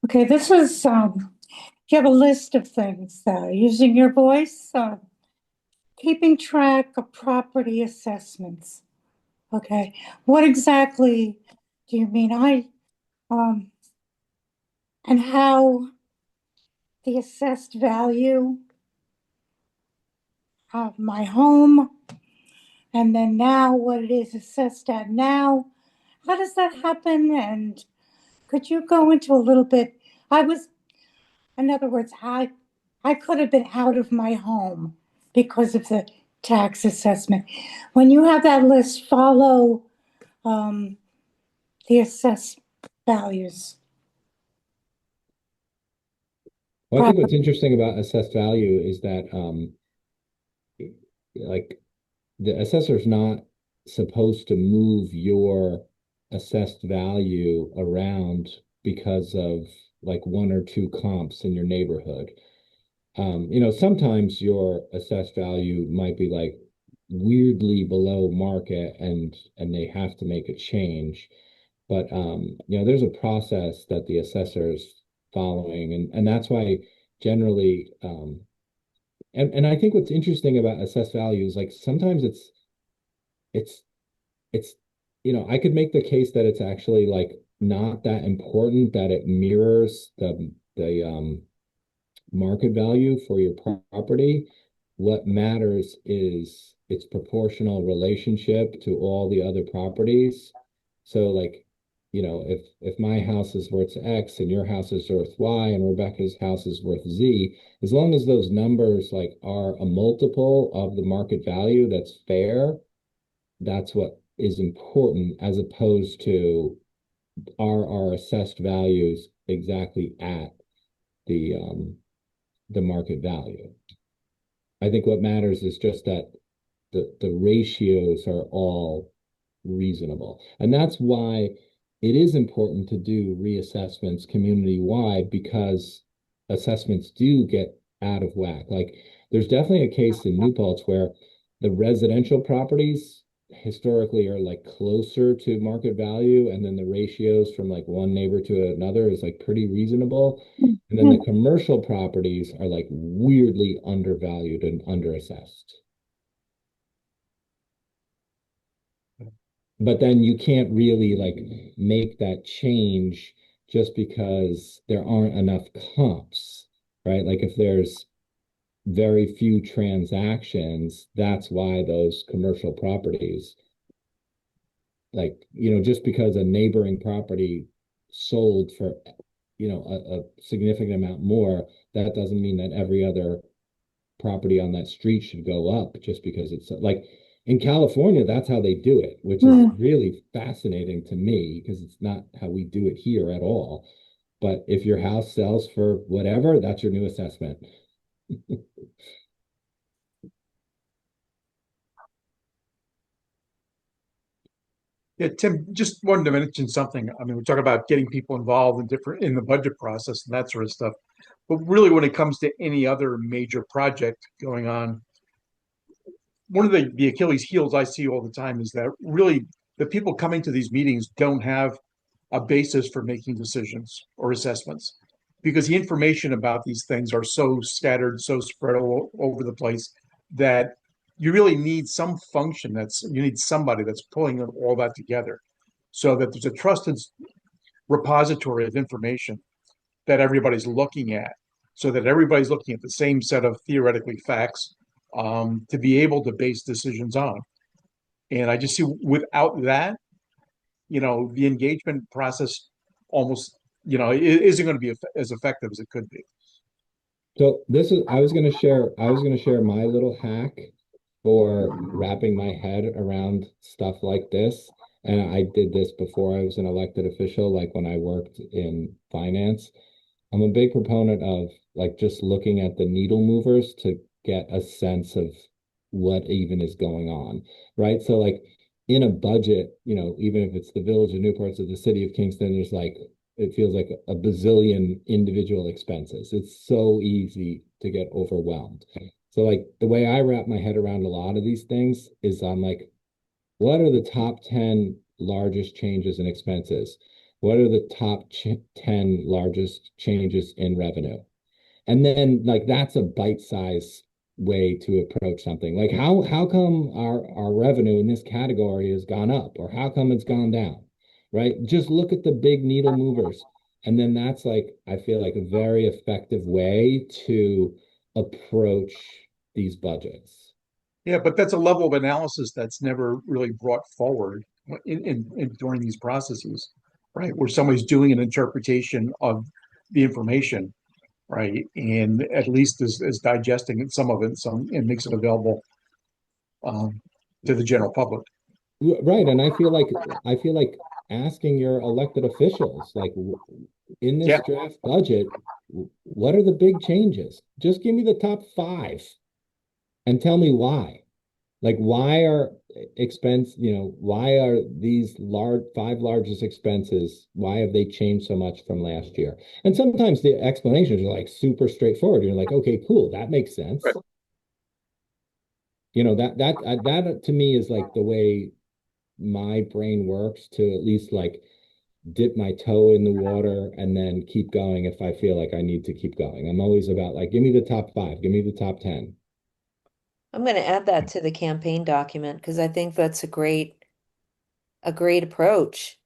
Okay, this is, you have a list of things, using your voice, keeping track of property assessments. Okay, what exactly do you mean? Um, and how the assessed value of my home, and then now what it is assessed at now. How does that happen? And could you go into a little bit? In other words, I could have been out of my home because of the tax assessment. When you have that list, follow um, the assessed values. Well, I think what's interesting about assessed value is that like the assessor's not supposed to move your assessed value around because of like one or two comps in your neighborhood. Sometimes your assessed value might be like weirdly below market and they have to make a change. But there's a process that the assessor's following, and that's why generally and I think what's interesting about assessed value is like sometimes it's it's I could make the case that it's actually like not that important that it mirrors the market value for your property. What matters is its proportional relationship to all the other properties. So like, if my house is worth X and your house is worth Y and Rebecca's house is worth Z, as long as those numbers like are a multiple of the market value that's fair, that's what is important as opposed to are our assessed values exactly at the market value. I think what matters is just that the ratios are all reasonable. And that's why it is important to do reassessments community-wide because assessments do get out of whack. Like there's definitely a case in New Paltz where the residential properties historically are like closer to market value, and then the ratios from like one neighbor to another is like pretty reasonable. And then the commercial properties are like weirdly undervalued and underassessed. But then you can't really like make that change just because there aren't enough comps, right? Like if there's very few transactions, that's why those commercial properties, like, just because a neighboring property sold for, a significant amount more, that doesn't mean that every other property on that street should go up just because it's like in California, that's how they do it, which is really fascinating to me because it's not how we do it here at all. But if your house sells for whatever, that's your new assessment. Yeah, Tim, just wanted to mention something. I mean, we talk about getting people involved in the budget process and that sort of stuff. But really, when it comes to any other major project going on, one of the Achilles heels I see all the time is that really the people coming to these meetings don't have a basis for making decisions or assessments because the information about these things are so scattered, so spread all over the place that you really need some function you need somebody that's pulling all that together so that there's a trusted repository of information that everybody's looking at so that everybody's looking at the same set of theoretically facts to be able to base decisions on. And I just see without that, the engagement process almost, isn't going to be as effective as it could be. So I was going to share my little hack for wrapping my head around stuff like this. And I did this before I was an elected official, like when I worked in finance. I'm a big proponent of like just looking at the needle movers to get a sense of what even is going on, right? So like in a budget, even if it's the village of Newport's or the city of Kingston, there's like it feels like a bazillion individual expenses. It's so easy to get overwhelmed. So like the way I wrap my head around a lot of these things is I'm like, what are the top 10 largest changes in expenses? What are the top 10 largest changes in revenue? And then like that's a bite-sized way to approach something. Like how come our revenue in this category has gone up or how come it's gone down? Right? Just look at the big needle movers. And then that's like I feel like a very effective way to approach these budgets. Yeah, but that's a level of analysis that's never really brought forward during these processes, right? Where somebody's doing an interpretation of the information, right? And at least is digesting some of it, and makes it available to the general public. Right. And I feel like asking your elected officials, like in this Yeah, draft budget, what are the big changes? Just give me the top five and tell me why. Like why are why are these five largest expenses, why have they changed so much from last year? And sometimes the explanations are like super straightforward. You're like, okay, cool, that makes sense. right. That to me is like the way my brain works to at least like dip my toe in the water and then keep going if I feel like I need to keep going. I'm always about like, give me the top five, give me the top 10. I'm going to add that to the campaign document because I think that's a great approach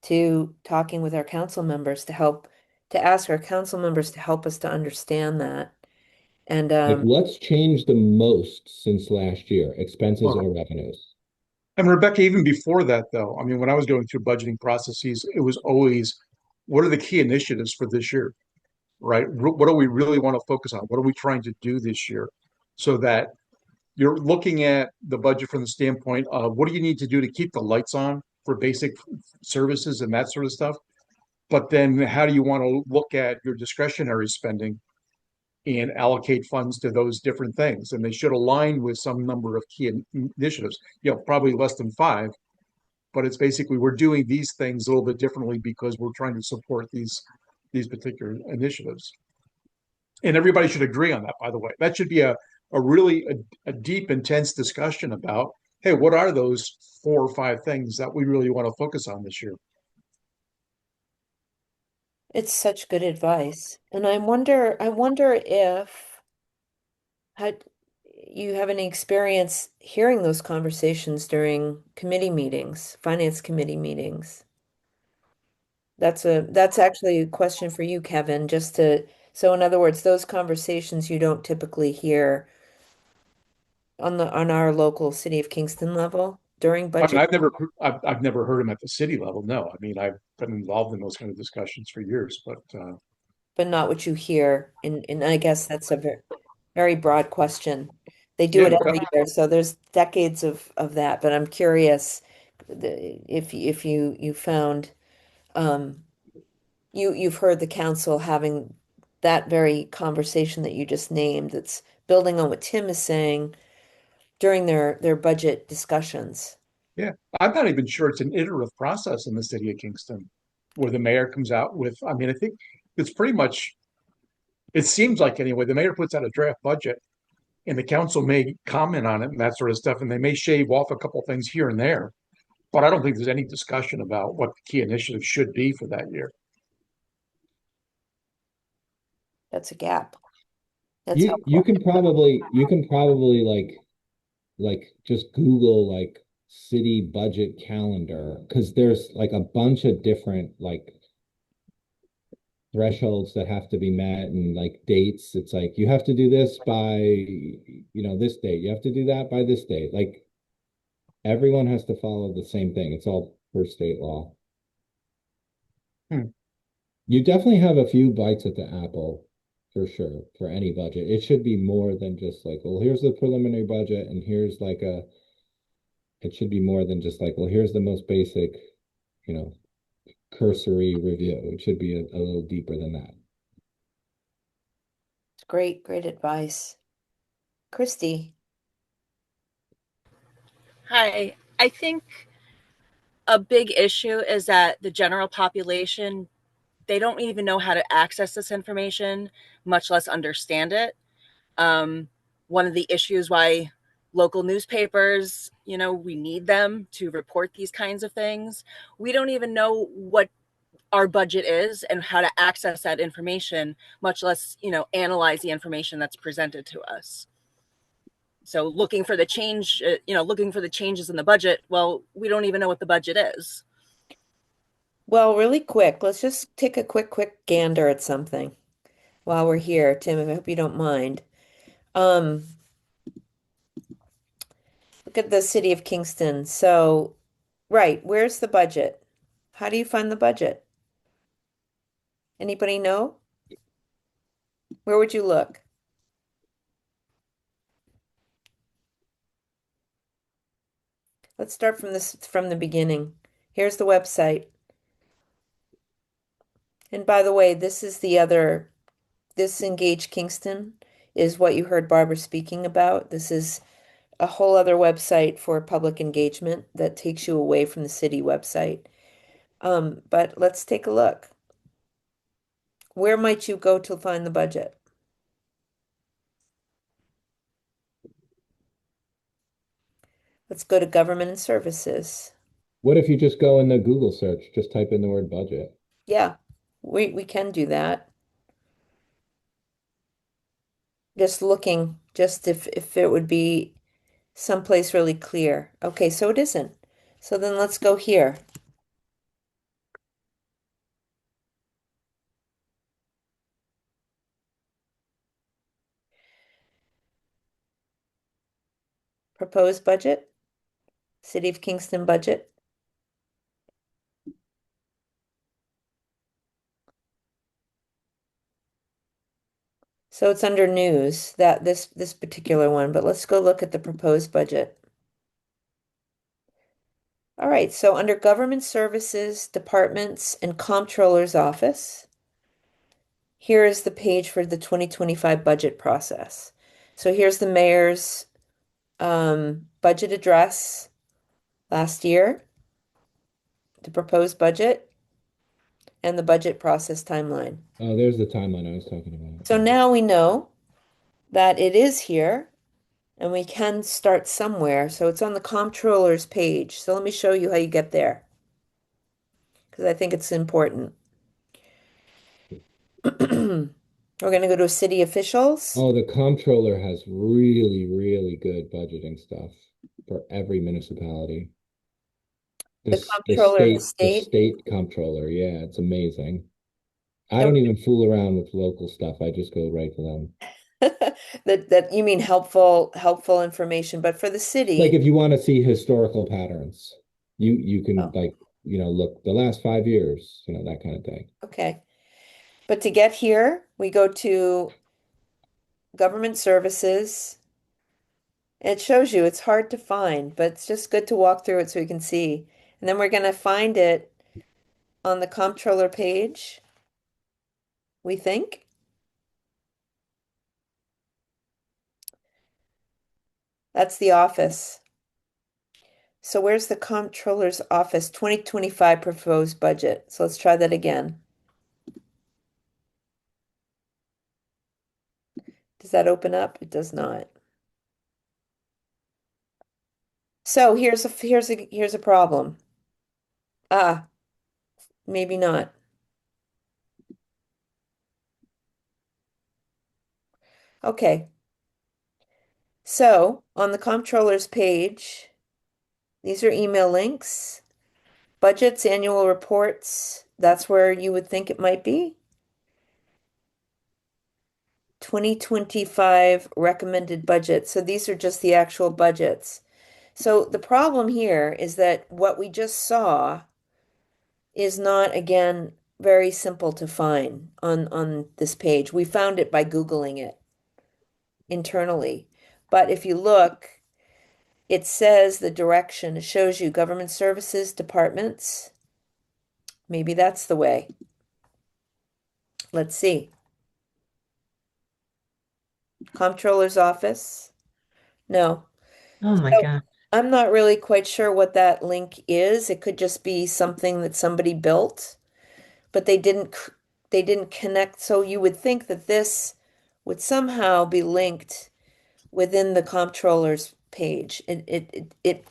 to talking with our council members to help to ask our council members to help us to understand that. And Like, what's changed the most since last year, expenses Well, or revenues? and Rebecca, even before that, though, I mean, when I was going through budgeting processes, it was always, what are the key initiatives for this year, right? What do we really want to focus on? What are we trying to do this year? So that you're looking at the budget from the standpoint of what do you need to do to keep the lights on for basic services and that sort of stuff. But then how do you want to look at your discretionary spending and allocate funds to those different things? And they should align with some number of key initiatives, probably less than five, but it's basically we're doing these things a little bit differently because we're trying to support these particular initiatives. And everybody should agree on that, by the way. That should be a really a deep, intense discussion about, hey, what are those 4 or 5 things that we really want to focus on this year? it's such good advice. And I wonder if had you have any experience hearing those conversations during committee meetings, finance committee meetings? That's actually a question for you, Kevin, just to, so in other words, those conversations you don't typically hear on our local City of Kingston level during I mean, budget, I've never heard them at the city level. No, I mean, I've been involved in those kind of discussions for years, but but not what you hear. And I guess that's a very broad question. They do yeah, it no, every year, so there's decades of that. But I'm curious if you found um, you've heard the council having that very conversation that you just named. That's building on what Tim is saying during their budget discussions. yeah, I'm not even sure it's an iterative process in the city of Kingston where the mayor comes out with, I mean, I think it's pretty much, it seems like anyway, the mayor puts out a draft budget and the council may comment on it and that sort of stuff, and they may shave off a couple things here and there. But I don't think there's any discussion about what the key initiatives should be for that year. That's a gap. That's You helpful. can probably like just Google like city budget calendar because there's like a bunch of different like thresholds that have to be met and like dates. It's like you have to do this by, this date. You have to do that by this date. Like everyone has to follow the same thing. It's all per state law. Hmm. You definitely have a few bites at the apple for sure for any budget. It should be more than just like, well, here's the preliminary budget and here's like it should be more than just like, well, here's the most basic, you know, cursory review. It should be a little deeper than that. It's great advice. Christy, Hi. I think a big issue is that the general population, they don't even know how to access this information, much less understand it. Um, One of the issues why local newspapers, we need them to report these kinds of things. We don't even know what our budget is and how to access that information, much less, analyze the information that's presented to us. So looking for the changes in the budget, well, we don't even know what the budget is. well, really quick, let's just take a quick gander at something while we're here. Tim, I hope you don't mind. Um, Look at the City of Kingston. So, right, where's the budget? How do you find the budget? Anybody know? Where would you look? Let's start from the beginning. Here's the website. And by the way, this Engage Kingston is what you heard Barbara speaking about. This is a whole other website for public engagement that takes you away from the city website. But let's take a look. Where might you go to find the budget? Let's go to government and services. What if you just go in the Google search, just type in the word budget? Yeah, we can do that. Just looking Just if it would be someplace really clear. Okay, so it isn't. So then let's go here. Proposed budget, City of Kingston budget. So it's under news, that this particular one, but let's go look at the proposed budget. All right, so under Government Services, Departments, and Comptroller's Office, here is the page for the 2025 budget process. So here's the mayor's budget address last year, the proposed budget, and the budget process timeline. Oh, there's the timeline I was talking about. So now we know that it is here and we can start somewhere. So it's on the comptroller's page. So let me show you how you get there because I think it's important. We're going to go to city officials. Oh, the comptroller has really, really good budgeting stuff for every municipality. The comptroller of the The state. state comptroller, yeah, it's amazing. I And don't even fool around with local stuff. I just go right to them. that you mean helpful information, but for the Like city. if you want to see historical patterns, you can Oh, like, look the last 5 years, that kind of thing. okay. But to get here, we go to government services. It shows you it's hard to find, but it's just good to walk through it so we can see. And then we're going to find it on the comptroller page, we think. That's the office. So where's the comptroller's office 2025 proposed budget? So let's try that again. Does that open up? It does not. So here's a problem. Ah, maybe not. Okay. So on the comptroller's page, these are email links. Budgets, annual reports, that's where you would think it might be. 2025 recommended budget. So these are just the actual budgets. So the problem here is that what we just saw is not, again, very simple to find on this page. We found it by Googling it internally. But if you look, it says the direction. It shows you government services, departments. Maybe that's the way. Let's see. Comptroller's office. No. Oh my So God. I'm not really quite sure what that link is. It could just be something that somebody built, but they didn't connect. So you would think that this would somehow be linked within the comptroller's page. It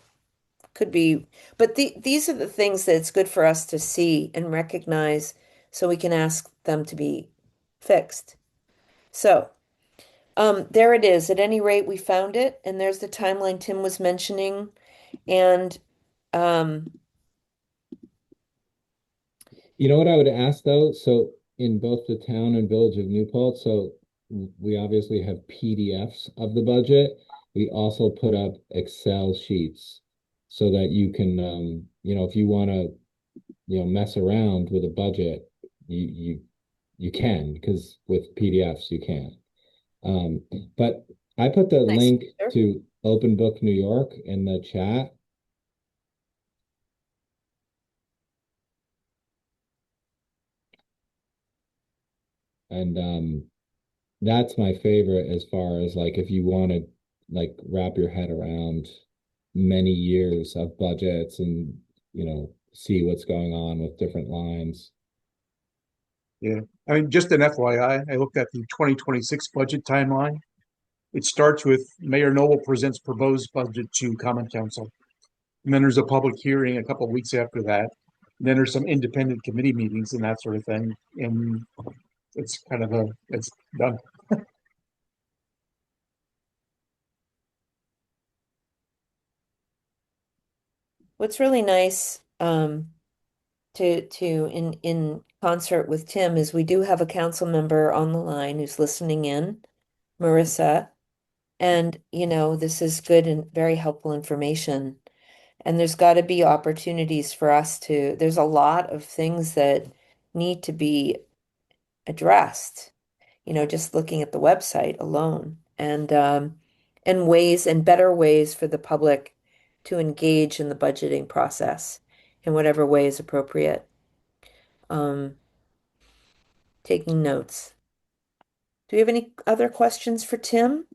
could be, but these are the things that it's good for us to see and recognize so we can ask them to be fixed. So there it is. At any rate, we found it, and there's the timeline Tim was mentioning. And um, You know what I would ask though? So in both the town and village of New Paltz, so we obviously have PDFs of the budget. We also put up Excel sheets so that you can, if you want to, mess around with a budget, you can, because with PDFs you can. Um, but I put the nice link picture. to Open Book New York in the chat. And that's my favorite as far as like if you want to like wrap your head around many years of budgets and see what's going on with different lines. Yeah, I mean, just an FYI, I looked at the 2026 budget timeline. It starts with Mayor Noble presents proposed budget to Common Council. And then there's a public hearing a couple of weeks after that. And then there's some independent committee meetings and that sort of thing. And it's done. what's really nice to in concert with Tim is we do have a council member on the line who's listening in, Marissa. And, this is good and very helpful information. And there's got to be opportunities for us there's a lot of things that need to be addressed, just looking at the website alone and ways and better ways for the public to engage in the budgeting process in whatever way is appropriate. Um, Taking notes. Do you have any other questions for Tim?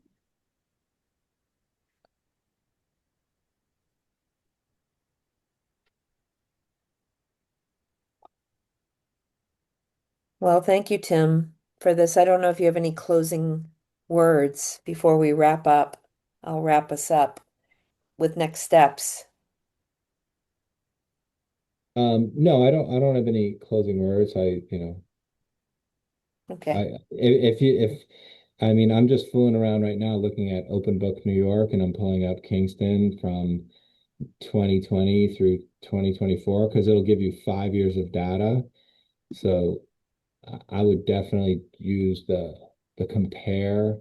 Well, thank you, Tim, for this. I don't know if you have any closing words before we wrap up. I'll wrap us up with next steps. No, I don't have any closing words. Okay. I mean, I'm just fooling around right now looking at Open Book New York, and I'm pulling up Kingston from 2020 through 2024 because it'll give you 5 years of data. So I would definitely use the compare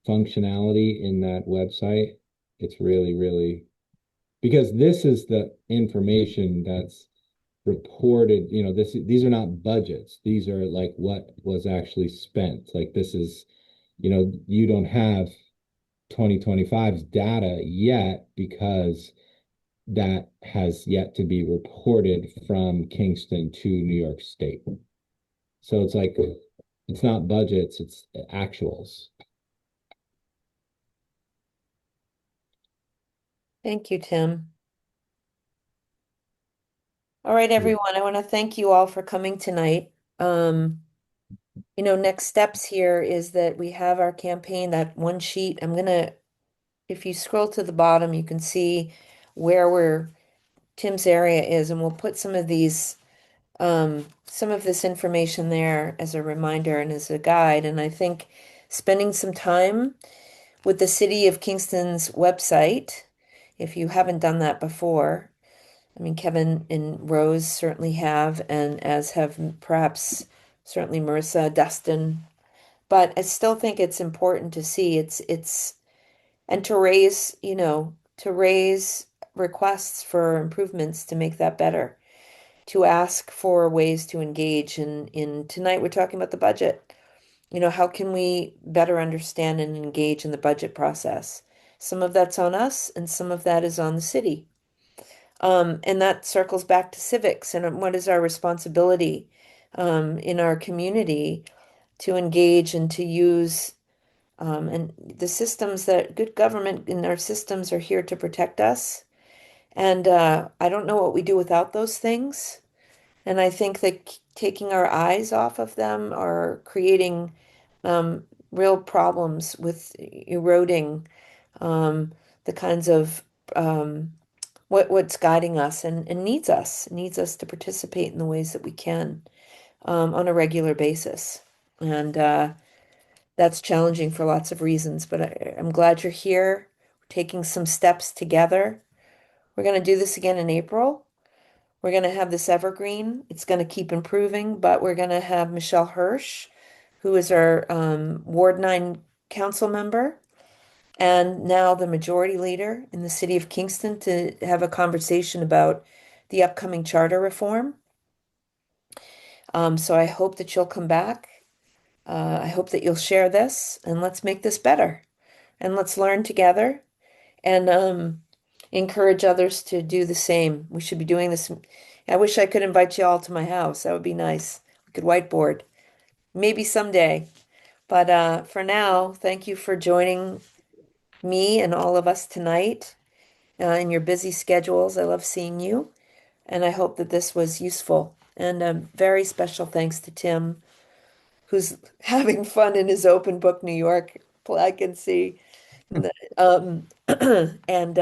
functionality in that website. It's really, really because this is the information that's reported, these are not budgets. These are like what was actually spent. Like this is, you don't have 2025's data yet because that has yet to be reported from Kingston to New York State. So it's like it's not budgets, it's actuals. Thank you, Tim. All right, everyone. I want to thank you all for coming tonight. Next steps here is that we have our campaign, that one sheet. If you scroll to the bottom, you can see where Tim's area is, and we'll put some of this information there as a reminder and as a guide. And I think spending some time with the City of Kingston's website, if you haven't done that before, I mean, Kevin and Rose certainly have, and as have perhaps certainly Marissa, Dustin. But I still think it's important to see and to raise requests for improvements to make that better, to ask for ways to engage. In tonight, we're talking about the budget. How can we better understand and engage in the budget process? Some of that's on us, and some of that is on the city. And that circles back to civics and what is our responsibility in our community to engage and to use and the systems that good government in our systems are here to protect us. And I don't know what we do without those things. And I think that taking our eyes off of them are creating real problems with eroding the kinds of what's guiding us and needs us to participate in the ways that we can on a regular basis. And that's challenging for lots of reasons, but I'm glad you're here. We're taking some steps together. We're going to do this again in April. We're going to have this evergreen. It's going to keep improving, but we're going to have Michelle Hirsch, who is our Ward 9 council member and now the majority leader in the city of Kingston, to have a conversation about the upcoming charter reform. So I hope that you'll come back. I hope that you'll share this, and let's make this better. And let's learn together and encourage others to do the same. We should be doing this. I wish I could invite you all to my house. That would be nice. We could whiteboard. Maybe someday. But for now, thank you for joining me and all of us tonight in your busy schedules. I love seeing you, and I hope that this was useful. And very special thanks to Tim, who's having fun in his Open Book New York, I can see. Um, and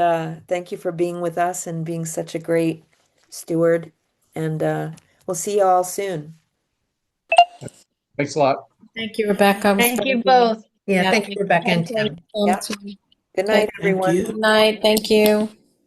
thank you for being with us and being such a great steward. And we'll see you all soon. Thanks a lot. Thank you, Rebecca. It was Thank you very good. both. Yeah, Yeah, thank you, Rebecca and thank Tim. Yeah. Good night, Thank everyone. you. Good night. Thank you.